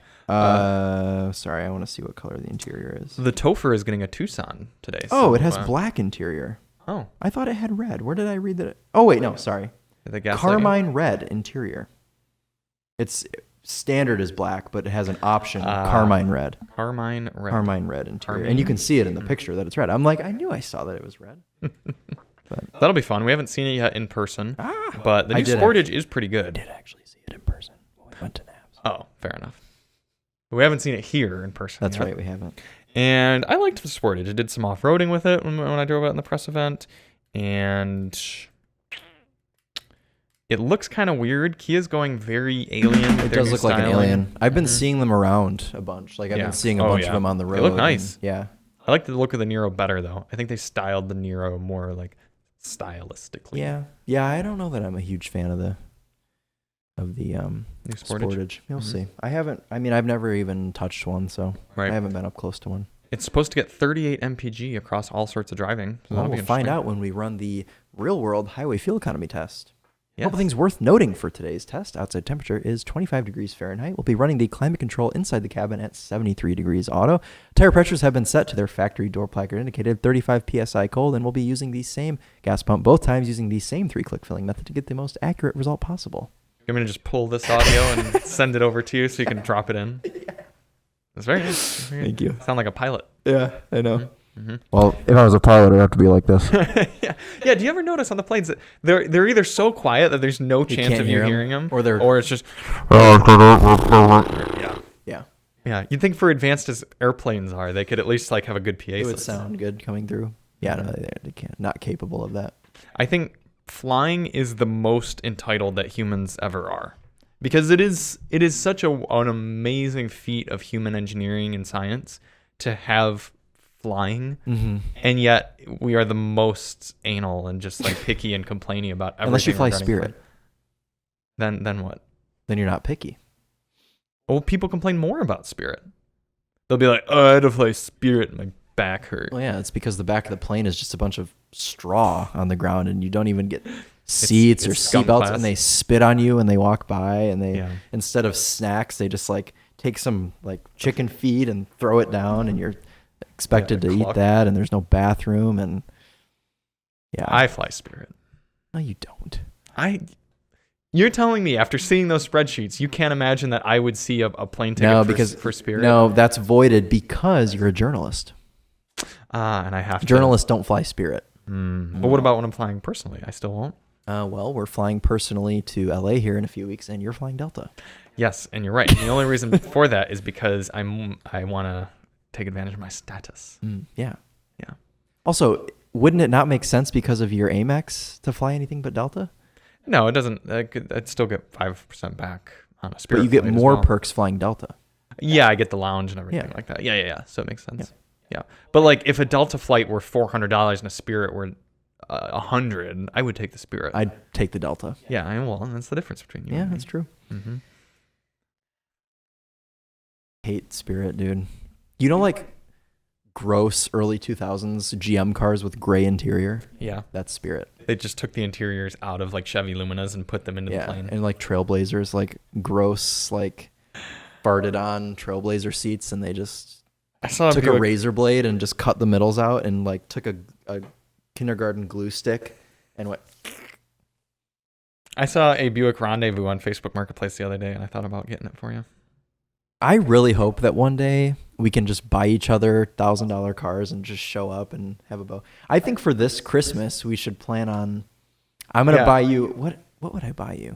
Sorry, I want to see what color the interior is. The Topher is getting a Tucson today. Oh, it has black interior. Oh. I thought it had red. Where did I read that? Oh, wait, no, sorry. The gas Carmine red interior. It's standard is black, but it has an option, Carmine red. Carmine red. Carmine red interior. And you can see it in the picture that it's red. I'm like, I knew I saw that it was red. But that'll be fun. We haven't seen it yet in person, but the new Sportage is pretty good. I did actually see it in person when we went to NABS. Oh, fair enough. We haven't seen it here in person. That's yet. right, we haven't. And I liked the Sportage. I did some off-roading with it when I drove it in the press event, and it looks kind of weird. Kia's going very alien. It does look like an alien. I've been seeing them around a bunch. Like I've been seeing a bunch of them on the road. They look nice. Yeah. I like the look of the Niro better though. I think they styled the Niro more like stylistically. Yeah. Yeah, I don't know that I'm a huge fan of the new Sportage. You'll see. I've never even touched one, so I haven't been up close to one. It's supposed to get 38 mpg across all sorts of driving. So we'll find out when we run the real-world highway fuel economy test. Yes. A couple things worth noting for today's test. Outside temperature is 25 degrees Fahrenheit. We'll be running the climate control inside the cabin at 73 degrees auto. Tire pressures have been set to their factory door placard indicated 35 psi cold, and we'll be using the same gas pump both times using the same 3-click filling method to get the most accurate result possible. I'm going to just pull this audio and send it over to you so you can drop it in. That's very nice. Thank you. Sound like a pilot. Yeah, I know. Mm-hmm. Well, if I was a pilot, it'd have to be like this. Yeah. Do you ever notice on the planes that they're either so quiet that there's no chance of you hearing them, or it's just yeah. You'd think for advanced as airplanes are, they could at least like have a good PA system. It would sound good coming through. Yeah, no, they can't. Not capable of that. I think flying is the most entitled that humans ever are, because it is such an amazing feat of human engineering and science to have flying, and yet we are the most anal and just like picky and complaining about everything. Unless you fly Spirit. Then what? Then you're not picky. Well, people complain more about Spirit. They'll be like, "Oh, I had to fly Spirit, my back hurt." Well, yeah, it's because the back of the plane is just a bunch of straw on the ground, and you don't even get seats or seatbelts, and they spit on you and they walk by, and they instead of snacks, they just like take some like chicken feed and throw it down, and you're expected to eat that, and there's no bathroom, and I fly Spirit. No, you don't. You're telling me after seeing those spreadsheets, you can't imagine that I would see a plane ticket for Spirit? No, that's voided because you're a journalist. And I have to. Journalists don't fly Spirit. But what about when I'm flying personally? I still won't. Well, we're flying personally to LA here in a few weeks, and you're flying Delta. Yes, and you're right. The only reason for that is because I want to take advantage of my status. Yeah. Also, wouldn't it not make sense because of your Amex to fly anything but Delta? No, it doesn't. I'd still get 5% back on a Spirit. But you get more perks flying Delta. Yeah, I get the lounge and everything like that. Yeah. So it makes sense. Yeah. But like if a Delta flight were $400 and a Spirit were $100, I would take the Spirit. I'd take the Delta. Yeah, and that's the difference between you and me. That's true. Hate Spirit, dude. You know, like gross early 2000s GM cars with gray interior? Yeah. That's Spirit. They just took the interiors out of like Chevy Luminas and put them into the plane. And like Trailblazers, like gross, like farted on Trailblazer seats, and they just took a razor blade and just cut the middles out and like took a kindergarten glue stick and went. I saw a Buick Rendezvous on Facebook Marketplace the other day, and I thought about getting it for you. I really hope that one day we can just buy each other $1,000 cars and just show up and have a bow. I think for this Christmas we should plan on. I'm gonna buy you what would I buy you?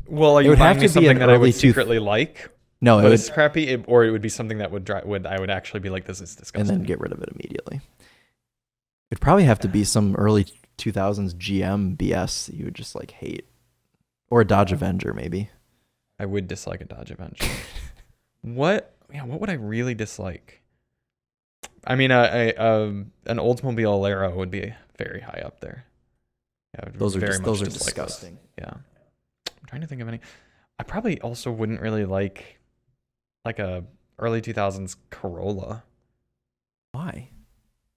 Well, it would have to be something that I would secretly like. No, but it's crappy, or it would be something that I would actually be like, this is disgusting, and then get rid of it immediately. It'd probably have to be some early 2000s GM BS that you would just like hate, or a Dodge Avenger maybe. I would dislike a Dodge eventually. What would I really dislike? I mean, an Oldsmobile Alero would be very high up there. Yeah, those are those are disgusting. Yeah, I'm trying to think of any. I probably also wouldn't really like a early 2000s Corolla. Why?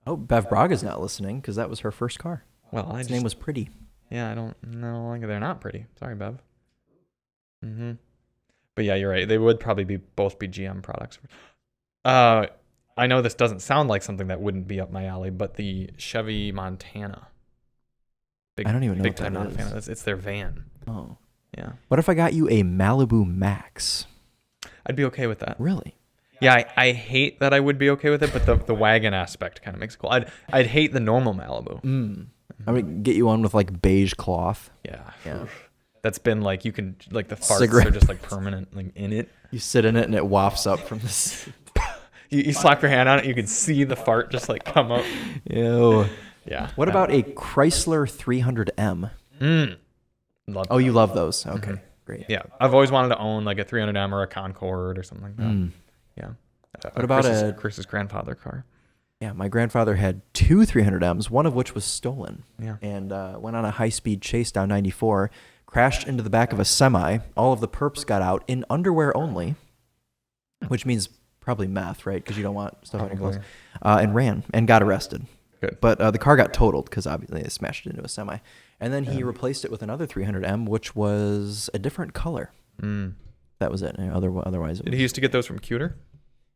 Oh, Bev Braga's not listening because that was her first car. Well, His name was Pretty. Yeah, I don't know. They're not pretty. Sorry, Bev. But yeah, you're right. They would probably both be GM products. I know this doesn't sound like something that wouldn't be up my alley, but the Chevy Montana. I don't even know big what time that not a fan is. of this. It's their van. Oh. Yeah. What if I got you a Malibu Max? I'd be okay with that. Really? Yeah, I hate that I would be okay with it, but the wagon aspect kind of makes it cool. I'd hate the normal Malibu. I would get you one with like beige cloth. Yeah. Yeah. That's been like, you can, like the farts Cigarette are just like permanent like in it. You sit in it and it wafts up from this. You slap your hand on it, you can see the fart just like come up. Ew. Yeah. What about a Chrysler 300M? Love you love those. Okay, great. Yeah. I've always wanted to own like a 300M or a Concorde or something like that. Yeah. What about Chris's grandfather car? Yeah, my grandfather had two 300Ms, one of which was stolen. Yeah. And went on a high-speed chase down 94, crashed into the back of a semi. All of the perps got out in underwear only, which means probably meth, right? Because you don't want stuff on your clothes. And ran and got arrested. Good. But the car got totaled because obviously they smashed it into a semi. And then he replaced it with another 300M, which was a different color. That was it. Otherwise, Did he used to get those from Cuter?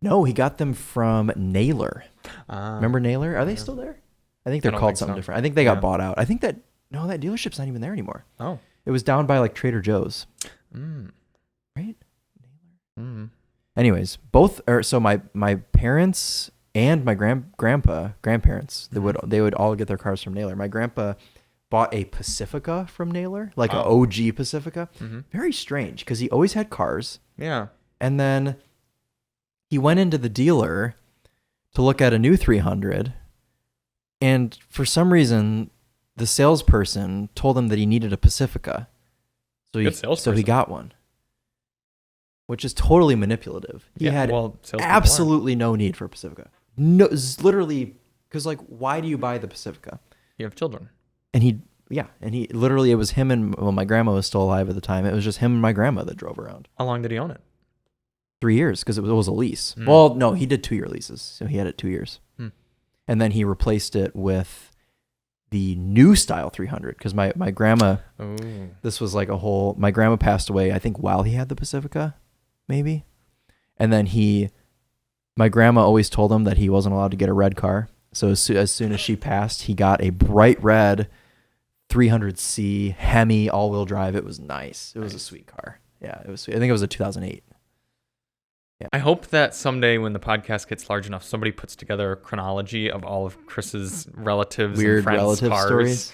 No, he got them from Naylor. Remember Naylor? Are they still there? I think they're don't called think something so. different. I think they got bought out. I think that dealership's not even there anymore. Oh. It was down by like Trader Joe's. Right? Anyways, so my parents and my grandparents, they would all get their cars from Naylor. My grandpa bought a Pacifica from Naylor, like an OG Pacifica. Very strange because he always had cars. Yeah. And then he went into the dealer to look at a new 300, and for some reason, the salesperson told him that he needed a Pacifica. So he got one, which is totally manipulative. He had absolutely no need for a Pacifica. No, literally, because like, why do you buy the Pacifica? You have children. And he literally, it was him and, well, my grandma was still alive at the time. It was just him and my grandma that drove around. How long did he own it? 3 years, because it was a lease. Well, no, he did 2-year leases, so he had it 2 years. And then he replaced it with the new style 300, because my grandma, this was like my grandma passed away, I think, while he had the Pacifica, maybe. And then my grandma always told him that he wasn't allowed to get a red car. So as soon as she passed, he got a bright red 300C Hemi all-wheel drive. It was nice. It was a sweet car. Yeah, it was sweet. I think it was a 2008. Yeah. I hope that someday when the podcast gets large enough, somebody puts together a chronology of all of Chris's relatives Weird and friends' relative cars. Stories.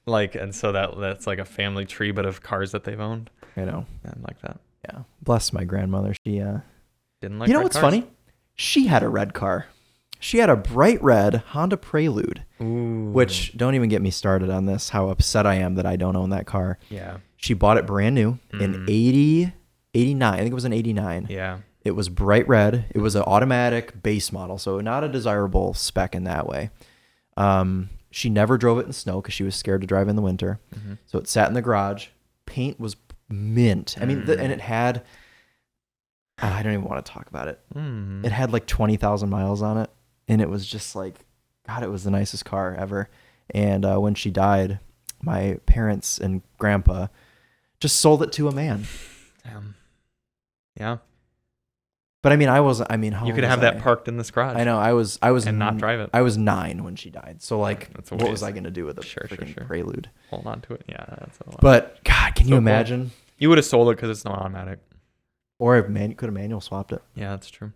Like, and so that's like a family tree, but of cars that they've owned. I know. And like that. Yeah. Bless my grandmother. She didn't like. You know red what's cars? funny? She had a red car. She had a bright red Honda Prelude. Ooh. Which, don't even get me started on this, how upset I am that I don't own that car. Yeah. She bought it brand new in 89. I think it was an 89. Yeah. It was bright red. It was an automatic base model, so not a desirable spec in that way. She never drove it in snow because she was scared to drive in the winter. So it sat in the garage. Paint was mint. I mean, and it had... I don't even want to talk about it. It had like 20,000 miles on it, and it was just like, God, it was the nicest car ever. And when she died, my parents and grandpa just sold it to a man. Damn. Yeah. But I mean, how you could have that parked in this garage. I know. I was and not drive it. I was 9 when she died. So like, what was I going to do with a freaking Prelude? Hold on to it. Yeah, that's a lot. But God, can you imagine? Cool. You would have sold it because it's not automatic. Or could have manual swapped it. Yeah, that's true.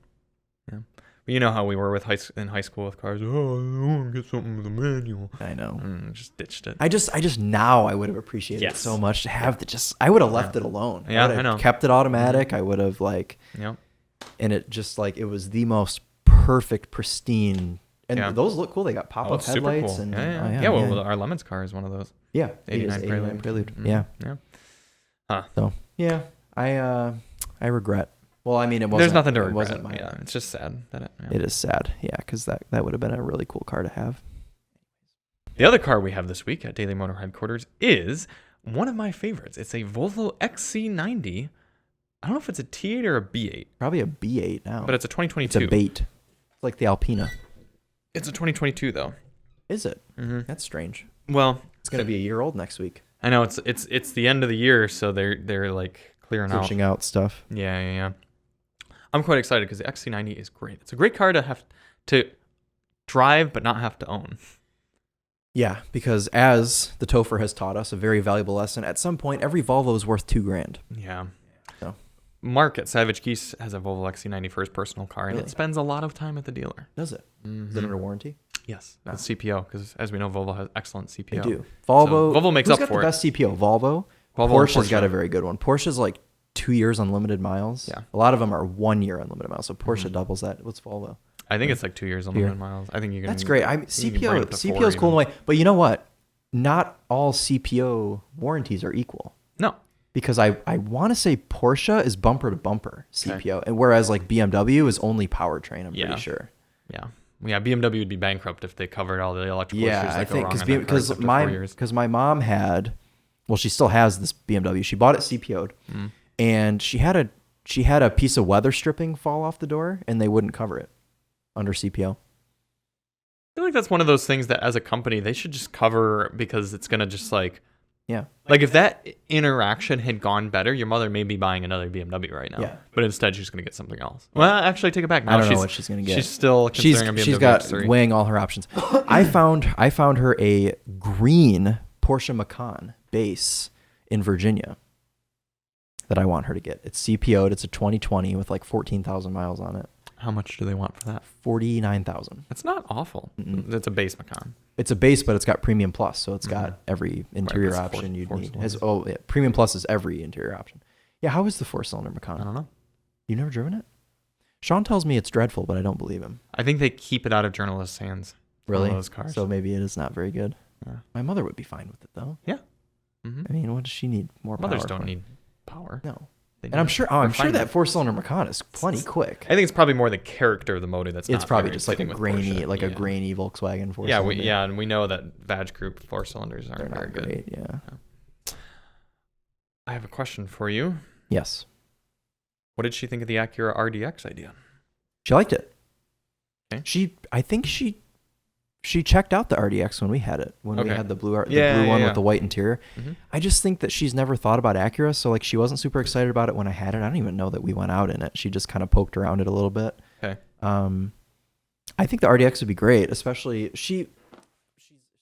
Yeah, but you know how we were in high school with cars. Oh, I want to get something with a manual. I know. Just ditched it. I just now I would have appreciated it so much to have I would have left it alone. Yeah, I know. Kept it automatic. I would have Yeah. And it just like, it was the most perfect, pristine. And those look cool. They got pop-up headlights. Cool. And well, our Lemons car is one of those. Yeah. 89 Prelude. Yeah. Yeah. Huh. So, yeah. I regret. Well, I mean, it wasn't. There's nothing to it regret. Wasn't my, Yeah, it's just sad that It is sad. Yeah, because that would have been a really cool car to have. The other car we have this week at Daily Motor Headquarters is one of my favorites. It's a Volvo XC90. I don't know if it's a T8 or a B8. Probably a B8 now. But it's a 2022. It's a bait. It's like the Alpina. It's a 2022 though. Is it? Mm-hmm. That's strange. Well, It's gonna be a year old next week. I know it's the end of the year, so they're like clearing Pushing out stuff. Yeah. I'm quite excited because the XC90 is great. It's a great car to have to drive but not have to own. Yeah, because as the Topher has taught us, a very valuable lesson. At some point, every Volvo is worth $2,000. Yeah. So. Mark at Savage Geese has a Volvo XC90 for his personal car, and Really? it spends a lot of time at the dealer. Does it? Mm-hmm. Is it under warranty? Yes, No. with CPO, because as we know, Volvo has excellent CPO. They do. Volvo. Volvo makes who's up got for the it. best CPO? Volvo. Volvo and Porsche's Porsche. got a very good one. Porsche's like 2 years unlimited miles. Yeah. A lot of them are 1 year unlimited miles. So Porsche Mhm. doubles that. What's Volvo? I think it's like 2 years on Here. the miles. I think you can. That's great. you can bring CPO it to 4 CPO is cool in a even. way, but you know what? Not all CPO warranties are equal. No. Because I want to say Porsche is bumper to bumper CPO, and whereas like BMW is only powertrain. I'm Yeah. pretty sure. Yeah. BMW would be bankrupt if they covered all the electrical issues Yeah, I that go think wrong on that car after 4 years. because my mom had, well, she still has this BMW. She bought it CPO'd, and she had a piece of weather stripping fall off the door, and they wouldn't cover it under CPO. I feel like that's one of those things that as a company they should just cover because it's gonna just like Yeah. like if that interaction had gone better, your mother may be buying another BMW right now. Yeah. But instead she's gonna get something else. Well, actually take it back. No, I don't know what she's gonna get. She's still considering a BMW She's got X3. weighing all her options. I found her a green Porsche Macan base in Virginia that I want her to get. It's CPO'd. It's a 2020 with like 14,000 miles on it. How much do they want for that? 49,000. That's not awful. Mm-mm. It's a base Macan. It's a base, but it's got Premium Plus, so it's got every interior that's option you'd four need. cylinders. Premium Plus is every interior option. Yeah, how is the 4-cylinder I Macan? don't know. You've never driven it? Sean tells me it's dreadful, but I don't believe him. I think they keep it out of journalists' hands. Really? Those cars. So maybe it is not very good. Yeah. My mother would be fine with it, though. Mhm. I mean, what does she need? More power? Mothers don't for? need power. No. They And I'm need sure. Oh, I'm sure refinement. that 4-cylinder Macan is plenty quick. I think it's probably more the character of the motor that's It's not probably very just like a fitting with grainy, Porsche. a Yeah. grainy Volkswagen 4-cylinder. Yeah, and we know that Vag Group 4-cylinders They're aren't very not good. great. Yeah. I have a question for you. Yes. What did she think of the Acura RDX idea? She liked it. Okay. I think she checked out the RDX when we had it. When we Okay. had the blue one Yeah. with the white interior. Mhm. I just think that she's never thought about Acura, so like she wasn't super excited about it when I had it. I don't even know that we went out in it. She just kind of poked around it a little bit. Okay. I think the RDX would be great, especially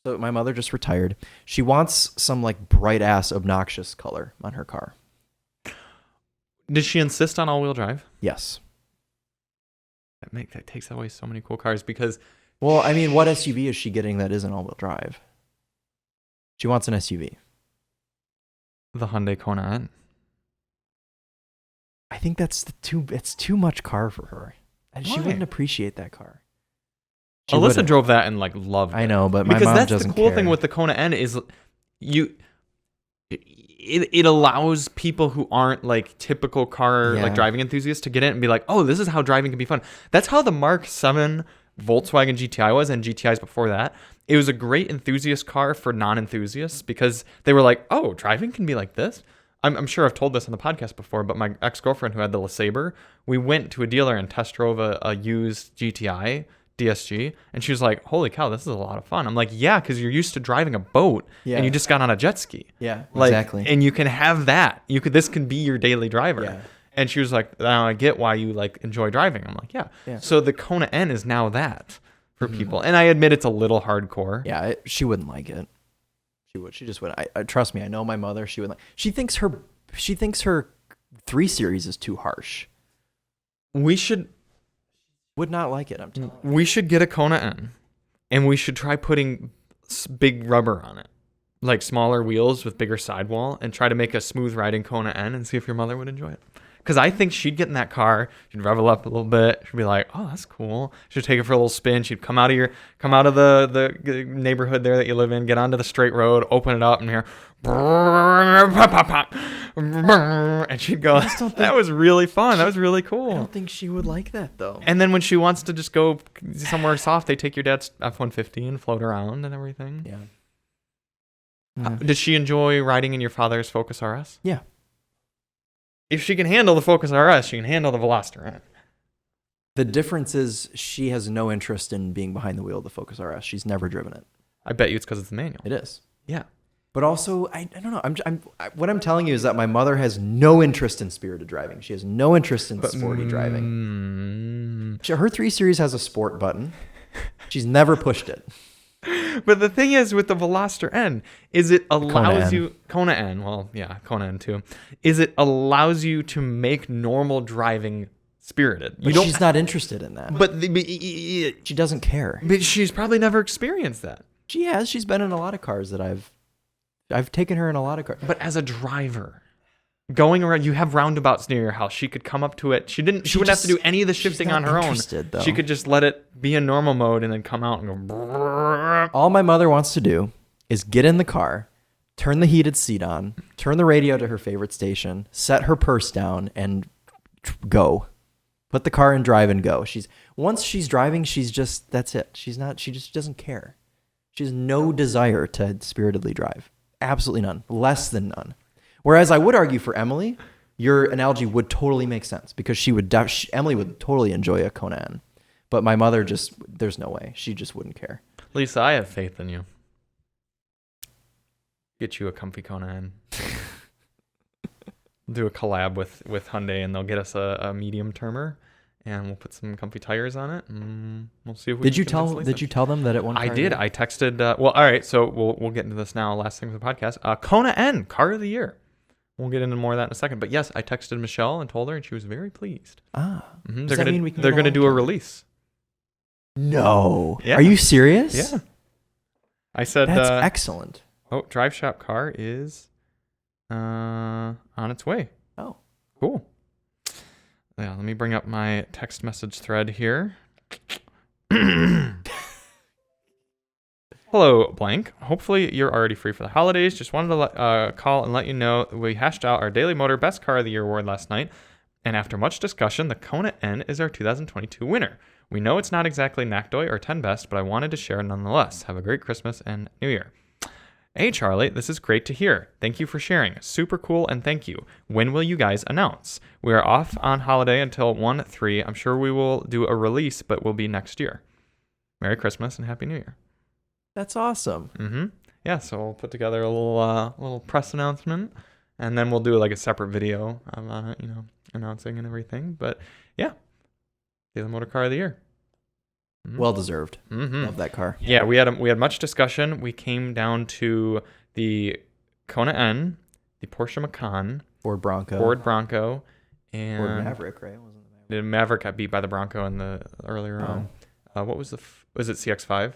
so my mother just retired. She wants some like bright ass obnoxious color on her car. Did she insist on all-wheel drive? Yes. That takes away so many cool cars because Well, I mean, what SUV is she getting that isn't all-wheel drive? She wants an SUV. the Hyundai Kona N. I think it's too much car for her. And she Why? wouldn't appreciate that car. She Alyssa wouldn't. drove that and like loved it. I know, but my because mom that's doesn't the cool care. thing with the Kona N is it allows people who aren't like typical car Yeah. like driving enthusiasts to get in and be like, oh, this is how driving can be fun. That's how the Mark 7 Volkswagen GTI was, and GTIs before that. It was a great enthusiast car for non-enthusiasts because they were like, oh, driving can be like this. I'm sure I've told this on the podcast before, but my ex-girlfriend who had the LeSabre, we went to a dealer and test drove a used GTI DSG, and she was like, holy cow, this is a lot of fun. I'm like, yeah, because you're used to driving a boat Yeah. and you just got on a jet ski. Yeah, Like, exactly. And you can have that. This can be your daily driver. Yeah. And she was like, now I get why you like enjoy driving. I'm like, yeah. Yeah. So the Kona N is now that for people. And I admit it's a little hardcore. Yeah, she wouldn't like it. She would. She just would. I trust me. I know my mother. She would. She thinks her 3 Series is too harsh. We should Would not like it. I'm telling you. we should get a Kona N and we should try putting big rubber on it. Like smaller wheels with bigger sidewall and try to make a smooth riding Kona N and see if your mother would enjoy it. Because I think she'd get in that car, she'd rev it up a little bit, she'd be like, "Oh, that's cool." She'd take it for a little spin. She'd come out of the neighborhood there that you live in, get onto the straight road, open it up, and hear, and she'd go. That was really fun. That was really cool. I don't think she would like that though. And then when she wants to just go somewhere soft, they take your dad's F-150 and float around and everything. Yeah. Did she enjoy riding in your father's Focus RS? Yeah. If she can handle the Focus RS, she can handle the Veloster N. The difference is she has no interest in being behind the wheel of the Focus RS. She's never driven it. I bet you it's because it's the manual. It is. Yeah. But also, I don't know. What I'm telling you is that my mother has no interest in spirited driving. She has no interest in sporty driving. Her 3 Series has a sport button. She's never pushed it. But the thing is with the Veloster N is it allows Kona you Kona N. Well, yeah, Kona N too. Is it allows you to make normal driving spirited. But she's not interested in that. But she doesn't care. But she's probably never experienced that. She has. She's been in a lot of cars that I've taken her in a lot of cars. But as a driver, going around, you have roundabouts near your house. She could come up to it. She wouldn't have to do any of the shifting on her own. Though. She could just let it be in normal mode and then come out and go. All my mother wants to do is get in the car, turn the heated seat on, turn the radio to her favorite station, set her purse down, and go. Put the car in drive and go. Once she's driving, that's it. She just doesn't care. She has no desire to spiritedly drive. Absolutely none. Less than none. Whereas I would argue for Emily, your analogy would totally make sense because Emily would totally enjoy a Kona N. But my mother there's no way. She just wouldn't care. Lisa, I have faith in you. Get you a comfy Kona N. Do a collab with Hyundai and they'll get us a medium termer and we'll put some comfy tires on it and we'll see if we Did you tell them that at one car? I did. I texted well, all right, so we'll get into this now, last thing for the podcast. Kona N, car of the year. We'll get into more of that in a second. But yes, I texted Michelle and told her and she was very pleased. Mm-hmm. They're gonna do a release. No. Yeah. Are you serious? Yeah. I said that's excellent. Oh, Drive Shop car is on its way. Oh. Cool. Yeah, let me bring up my text message thread here. Hello, blank. Hopefully you're already free for the holidays. Just wanted to call and let you know we hashed out our Daily Motor Best Car of the Year award last night. And after much discussion, the Kona N is our 2022 winner. We know it's not exactly NACDOY or 10 Best, but I wanted to share nonetheless. Have a great Christmas and New Year. Hey, Charlie, this is great to hear. Thank you for sharing. Super cool, and thank you. When will you guys announce? We are off on holiday until 1/3. I'm sure we will do a release, but will be next year. Merry Christmas and Happy New Year. That's awesome. Mm-hmm. Yeah, so we'll put together a little press announcement, and then we'll do like a separate video on it, announcing and everything. But yeah, the Motor Car of the Year. Mm-hmm. Well deserved. Mm-hmm. Love that car. Yeah, we had much discussion. We came down to the Kona N, the Porsche Macan, Ford Bronco, and Ford Maverick, right? Wasn't the Maverick got beat by the Bronco in the earlier round. What was was it CX-5?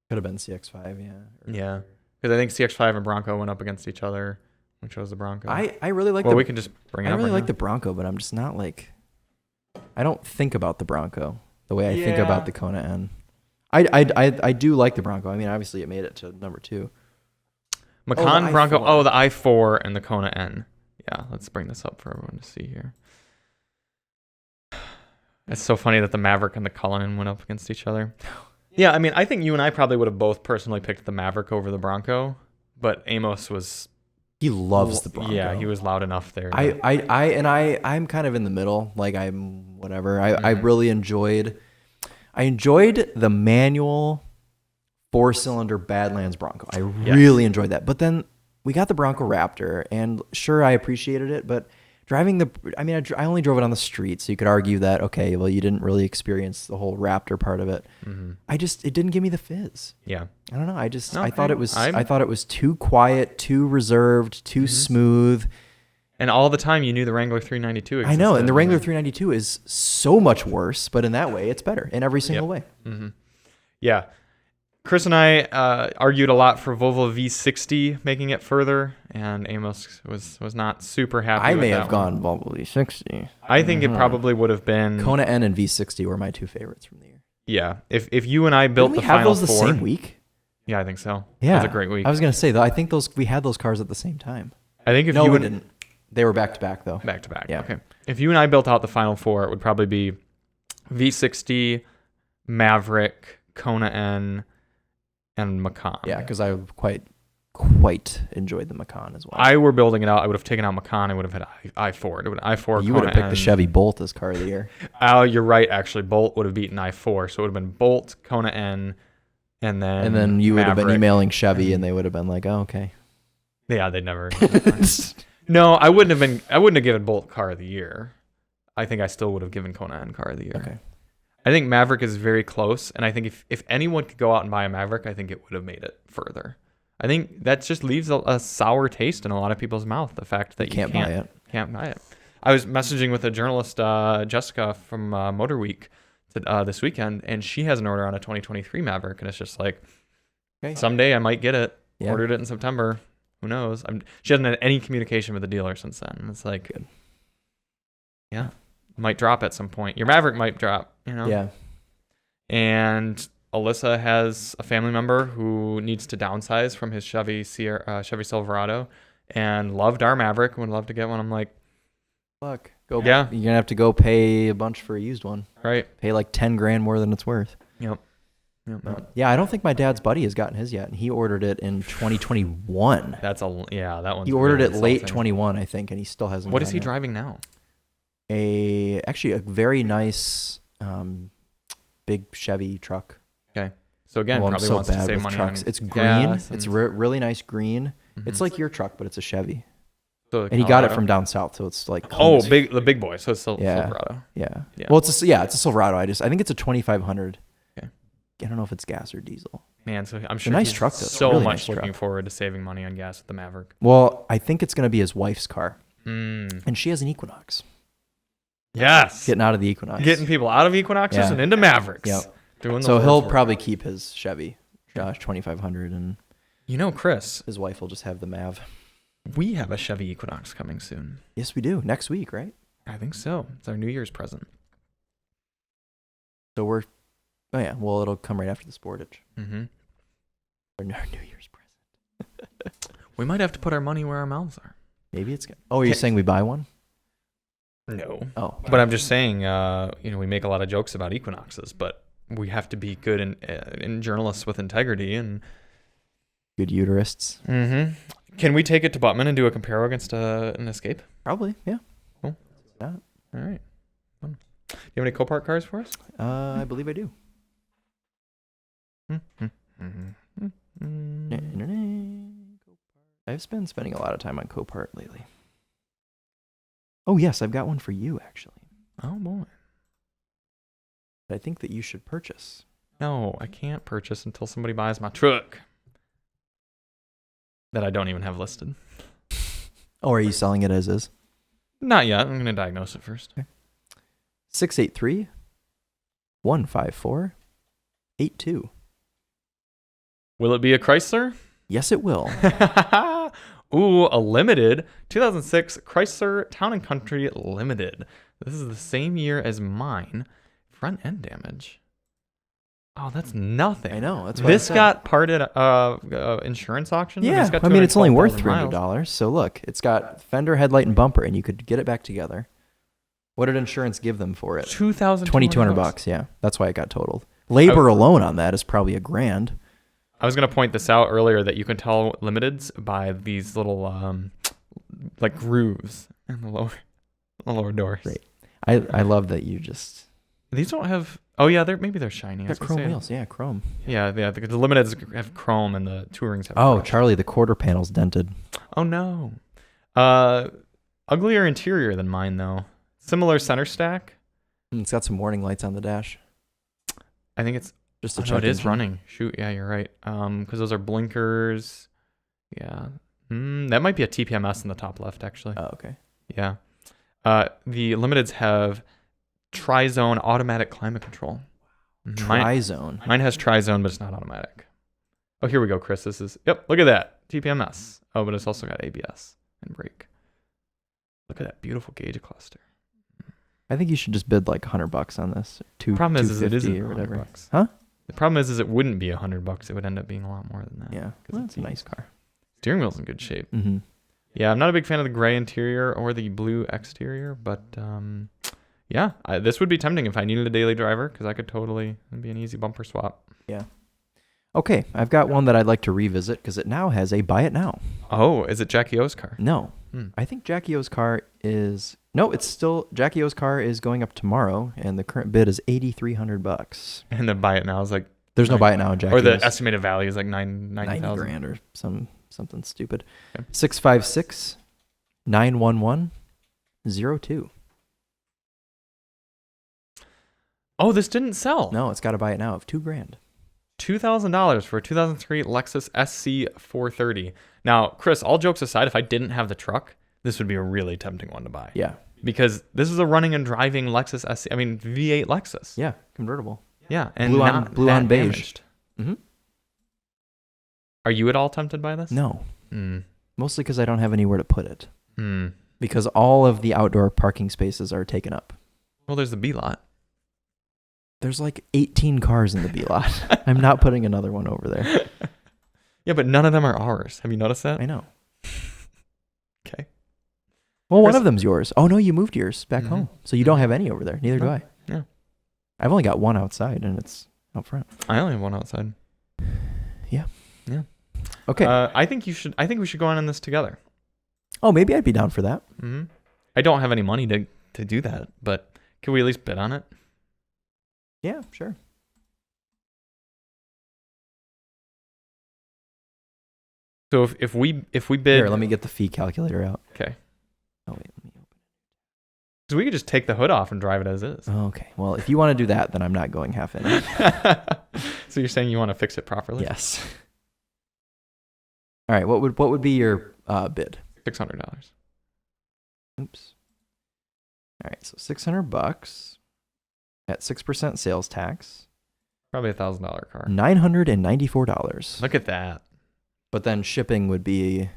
Could have been CX-5, yeah. Yeah, because I think CX-5 and Bronco went up against each other. We chose the Bronco. I really like. Well, we can just bring it up. I really right like now. the Bronco, but I'm just not like. I don't think about the Bronco the way I think about the Kona N. I do like the Bronco. I mean, obviously, it made it to number 2. Macan, Bronco. i4. Oh, the i4 and the Kona N. Yeah, let's bring this up for everyone to see here. It's so funny that the Maverick and the Cullinan went up against each other. Yeah, I mean, I think you and I probably would have both personally picked the Maverick over the Bronco, but Amos was. He loves the Bronco. Yeah, he was loud enough there. I'm kind of in the middle. Like I'm whatever. I really enjoyed the manual 4-cylinder Badlands Bronco. I really enjoyed that. But then we got the Bronco Raptor, and sure, I appreciated it, but driving I only drove it on the street, so you could argue that, okay, well, you didn't really experience the whole Raptor part of it. Mm-hmm. It didn't give me the fizz. Yeah. I don't know. I thought it was too quiet, too reserved, too smooth. And all the time you knew the Wrangler 392 existed. I know, and the Wrangler 392 is so much worse, but in that way, it's better in every single way. Mm-hmm. Yeah. Chris and I argued a lot for Volvo V60 making it further, and Amos was not super happy. I with may that have one. gone Volvo V60. I think it probably would have been Kona N and V60 were my two favorites from the year. Yeah, if you and I built Didn't the we have final those the four, same week? Yeah, I think so. Yeah, it was a great week. I was gonna say though, I think we had those cars at the same time. I think if no, you we didn't. They were back to back though. Back to back. Yeah. Okay. If you and I built out the final four, it would probably be V60, Maverick, Kona N, and Macan. Yeah, because I quite enjoyed the Macan as well. I were building it out. I would have taken out Macan. I would have had i4. It would i4. You would have picked the Chevy Bolt as car of the year. Oh, you're right. Actually, Bolt would have beaten i4, so it would have been Bolt, Kona N, and then you would have been Maverick. emailing Chevy, and they would have been like, "Oh, okay." Yeah, they'd never. No, I wouldn't have given Bolt car of the year. I think I still would have given Kona N car of the year. Okay. I think Maverick is very close, and I think if anyone could go out and buy a Maverick, I think it would have made it further. I think that just leaves a sour taste in a lot of people's mouth, the fact that you can't buy it. I was messaging with a journalist, Jessica from Motor Week this weekend, and she has an order on a 2023 Maverick, and it's just like, someday I might get it. Yeah. Ordered it in September. Who knows? She hasn't had any communication with the dealer since then. It's like, good. Yeah, might drop at some point. Your Maverick might drop, you know? Yeah. And Alyssa has a family member who needs to downsize from his Chevy Silverado and loved our Maverick and would love to get one. I'm like, fuck. Yeah. You're going to have to go pay a bunch for a used one. Right. Pay like 10 grand more than it's worth. Yep. Yeah, I don't think my dad's buddy has gotten his yet, and he ordered it in 2021. That one. He ordered it late 21, I think, and he still hasn't. What is he driving now? Actually a very nice big Chevy truck. Okay, so again, probably wants to save money trucks. It's green. Gas it's really nice green. Mm-hmm. It's like your truck, but it's a Chevy. So and he got it from down south, so it's like the big boy. So it's Silverado. Yeah. Well, it's a Silverado. I think it's a 2500. I don't know if it's gas or diesel. Man, so I'm sure nice truck, though. So really much nice looking forward to saving money on gas with the Maverick. Well, I think it's going to be his wife's car. And she has an Equinox. Yes. Getting out of the Equinox. Getting people out of Equinoxes and into Mavericks. Yep. So he'll probably keep his Chevy 2500, and Chris, his wife will just have the Mav. We have a Chevy Equinox coming soon. Yes, we do. Next week, right? I think so. It's our New Year's present. So well, it'll come right after the Sportage. Mm-hmm. Our New Year's present. We might have to put our money where our mouths are. Maybe it's good. Oh, are you saying we buy one? No. Oh. But I'm just saying, we make a lot of jokes about Equinoxes, but we have to be good in journalists with integrity and good uterists. Mm-hmm. Can we take it to Buttman and do a compare against an Escape? Probably, yeah. Cool. All right. Do you have any Copart cars for us? I believe I do. I've been spending a lot of time on Copart lately. Oh, yes, I've got one for you, actually. Oh, boy. I think that you should purchase. No, I can't purchase until somebody buys my truck that I don't even have listed. Oh, are you selling it as is? Not yet. I'm going to diagnose it first. Okay. 683-154-82. Will it be a Chrysler? Yes, it will. Ooh, a limited 2006 Chrysler Town & Country Limited. This is the same year as mine. Front end damage. Oh, that's nothing. I know. That's what this got parted insurance auctions. Yeah, I mean, it's only worth $300. So look, it's got fender, headlight, and bumper, and you could get it back together. What did insurance give them for it? $2,200. Yeah, that's why it got totaled. Labor alone on that is probably $1,000. I was going to point this out earlier that you can tell limiteds by these little like grooves in the lower doors. Great. I love that you just... These don't have... Oh, yeah, maybe they're shiny. Got chrome wheels. Yeah, chrome. Yeah, the limiteds have chrome and the Tourings have chrome. Charlie, the quarter panel's dented. Oh, no. Uglier interior than mine, though. Similar center stack. It's got some warning lights on the dash. I think it's... Just to check. It is running. Shoot, yeah, you're right. Because those are blinkers. Yeah. That might be a TPMS in the top left, actually. Oh, okay. Yeah. The limiteds have tri-zone automatic climate control. Tri-zone? Mine has tri-zone, but it's not automatic. Oh, here we go, Chris. This is, yep, look at that. TPMS. Oh, but it's also got ABS and brake. Look at that beautiful gauge cluster. I think you should just bid like $100 on this. The problem is it isn't or whatever. $100. Huh? The problem is it wouldn't be $100. It would end up being a lot more than that. Yeah, well, it's a nice car. Steering wheel's in good shape. Mm-hmm. Yeah, I'm not a big fan of the gray interior or the blue exterior, but yeah, this would be tempting if I needed a daily driver because I could totally, it'd be an easy bumper swap. Yeah. Okay, I've got one that I'd like to revisit because it now has a buy it now. Oh, is it Jackie O's car? No. I think Jackie O's car is... No, it's still... Jackie O's car is going up tomorrow, and the current bid is $8,300. And the buy it now is like... There's no buy it now in Jackie Or the O's. estimated value is like 90,000. $90,000 or something stupid. Okay. 656-911-02. Oh, this didn't sell. No, it's got to buy it now of $2,000. $2,000 for a 2003 Lexus SC430. Now, Chris, all jokes aside, if I didn't have the truck, this would be a really tempting one to buy. Yeah. Because this is a running and driving Lexus SC, I mean, V8 Lexus. Yeah, convertible. Yeah, and blue not on beige. damaged. Mm-hmm. Are you at all tempted by this? No. Mm. Mostly because I don't have anywhere to put it. Mm. Because all of the outdoor parking spaces are taken up. Well, there's the B lot. There's like 18 cars in the B lot. I'm not putting another one over there. Yeah, but none of them are ours. Have you noticed that? I know. Okay. Well, one of them's yours. Oh, no, you moved yours back Mhm. home. So you don't have any over there. Neither do I. Yeah. I've only got one outside, and it's out front. I only have one outside. Yeah. Yeah. Okay. I think we should go on in this together. Oh, maybe I'd be down for that. Mm-hmm. I don't have any money to do that, but can we at least bid on it? Yeah, sure. So if we bid, Here, let me get the fee calculator out. Okay. Oh, wait. Let me open So we could just take the hood off and drive it as is. it. Oh, okay. Well, if you want to do that, then I'm not going half in. So you're saying you want to fix it properly? Yes. All right. What would be your bid? $600. Oops. All right. So $600 at 6% sales tax. Probably $1,000 car. $994. Look at that. But then shipping would be,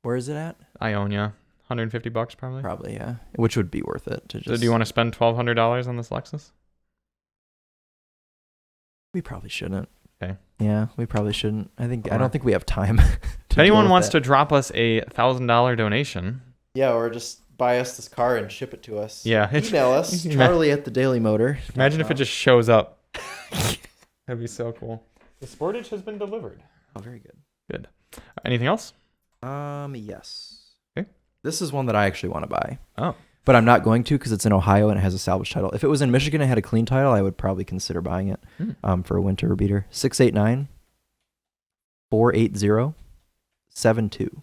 where is it at? Ionia, $150 probably. Probably, yeah. Which would be worth it to just. So do you want to spend $1,200 on this Lexus? We probably shouldn't. Okay. Yeah, we probably shouldn't. I Alright. don't think we have time. If anyone wants to drop us a $1,000 donation, yeah, or just buy us this car and ship it to us. yeah, Email us, Charlie at the Daily Motor. Imagine if it just shows up. That'd be so cool. The Sportage has been delivered. Oh, very good. Good. Anything else? Yes. Okay. This is one that I actually want to buy. Oh. But I'm not going to because it's in Ohio and it has a salvage title. If it was in Michigan and had a clean title, I would probably consider buying it for a winter beater. 689-480-72.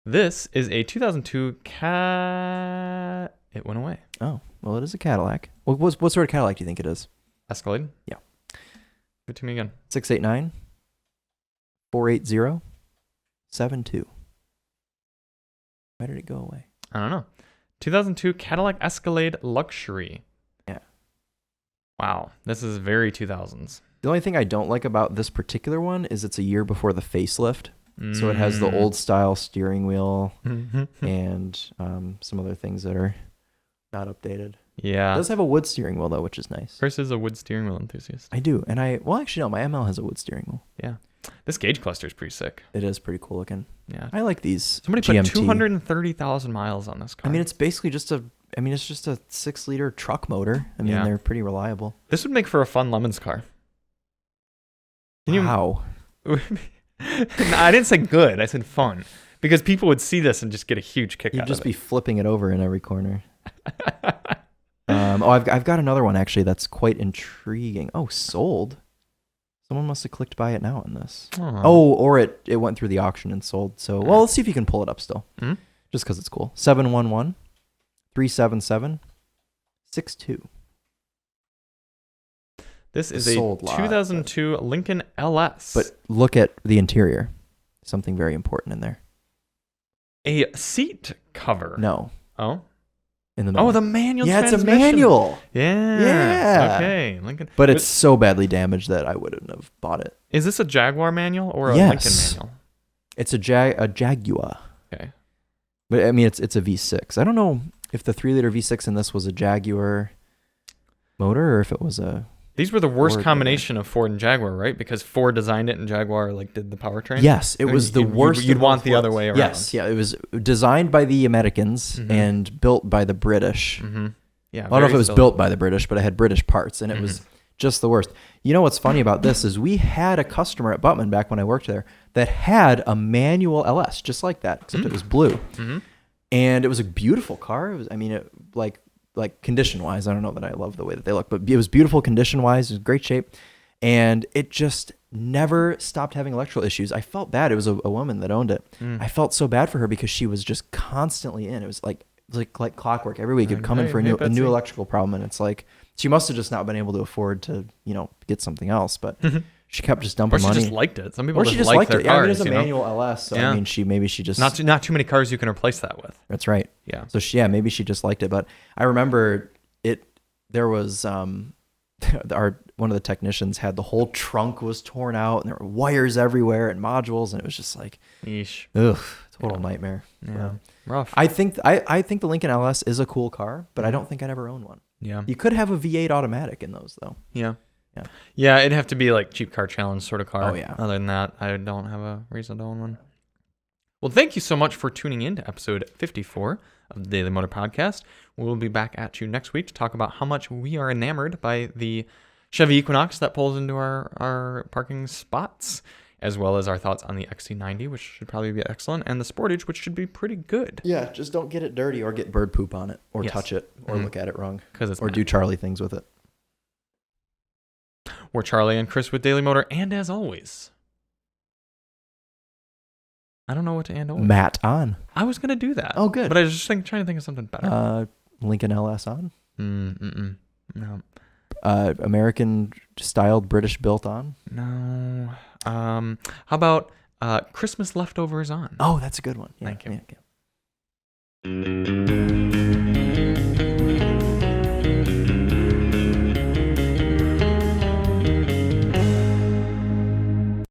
This is a 2002 Cat. It went away. Oh, well, it is a Cadillac. What sort of Cadillac do you think it is? Escalade? Yeah. Give it to me again. 689-480-72. Why did it go away? I don't know. 2002 Cadillac Escalade Luxury. Yeah. Wow. This is very 2000s. The only thing I don't like about this particular one is it's a year before the facelift. So it has the old style steering wheel and some other things that are not updated. Yeah. It does have a wood steering wheel though, which is nice. Chris is a wood steering wheel enthusiast. I do. And actually no, my ML has a wood steering wheel. Yeah. This gauge cluster is pretty sick. It is pretty cool looking. Yeah. I like these. Somebody GMT. put 230,000 miles on this car. I mean, it's basically just a 6-liter truck motor. I mean, Yeah. they're pretty reliable. This would make for a fun Lemons car. Wow. No, I didn't say good. I said fun. Because people would see this and just get a huge kick out of it. You'd just be flipping it over in every corner. I've got another one actually that's quite intriguing. Oh, sold. Someone must have clicked buy it now on this. Aww. Oh, or it went through the auction and sold. So, well, let's see if you can pull it up still. Mm-hmm. Just because it's cool. 711-377-62. This is a sold lot, 2002 Lincoln LS. But look at the interior. Something very important in there. A seat cover. No. Oh. in the middle. Oh, the manual Yeah, transmission. it's a manual. Yeah. Yeah. Okay. Lincoln. But it's so badly damaged that I wouldn't have bought it. Is this a Jaguar manual or a Yes. Lincoln manual? It's a Jaguar. Okay. But I mean, it's a V6. I don't know if the 3-liter V6 in this was a Jaguar motor or if it was a... These were the worst Ford combination of Ford and Jaguar, right? Because Ford designed it and Jaguar like did the powertrain. Yes, it was the worst. You'd of want both the other worlds. way around. Yes, yeah, it was designed by the Americans and built by the British. Mm-hmm. Yeah. I don't know if it was built by the British, but it had British parts, and it was just the worst. You know what's funny about this is we had a customer at Buttman back when I worked there that had a manual LS just like that, except it was blue, and it was a beautiful car. It was, I mean, it like condition wise, I don't know that I love the way that they look, but it was beautiful condition wise. It was great shape, and it just never stopped having electrical issues. I felt bad. It was a woman that owned it. I felt so bad for her because she was just constantly in. It was like clockwork. Every week it'd come in for a new electrical problem, and it's like she must have just not been able to afford to get something else, but she kept just dumping money. Or she just liked it. Some people Or she just like liked their it. cars. Yeah, I mean, it's a manual LS, so I mean, maybe she just not too many cars you can replace that with. That's right. Yeah. So maybe she just liked it, but I remember it. There was one of the technicians had the whole trunk was torn out, and there were wires everywhere and modules, and it was just like, Yeesh. ugh, total nightmare. Yeah. Rough. I think the Lincoln LS is a cool car, but I don't think I'd ever own one. Yeah. You could have a V8 automatic in those though. Yeah. Yeah. Yeah, it'd have to be like cheap car challenge sort of car. Oh, yeah. Other than that, I don't have a reason to own one. Well, thank you so much for tuning in to episode 54 of the Daily Motor Podcast. We'll be back at you next week to talk about how much we are enamored by the Chevy Equinox that pulls into our parking spots, as well as our thoughts on the XC90, which should probably be excellent, and the Sportage, which should be pretty good. Yeah, just don't get it dirty or get bird poop on it or touch it or look at it wrong or do Charlie things with it. We're Charlie and Chris with Daily Motor, and as always, I don't know what to end on. Matt on. I was going to do that. Oh, good. But I was just trying to think of something better. Lincoln LS on. No. American styled British built on. No. How about Christmas leftovers on? Oh, that's a good one. Yeah, Thank you. Yeah.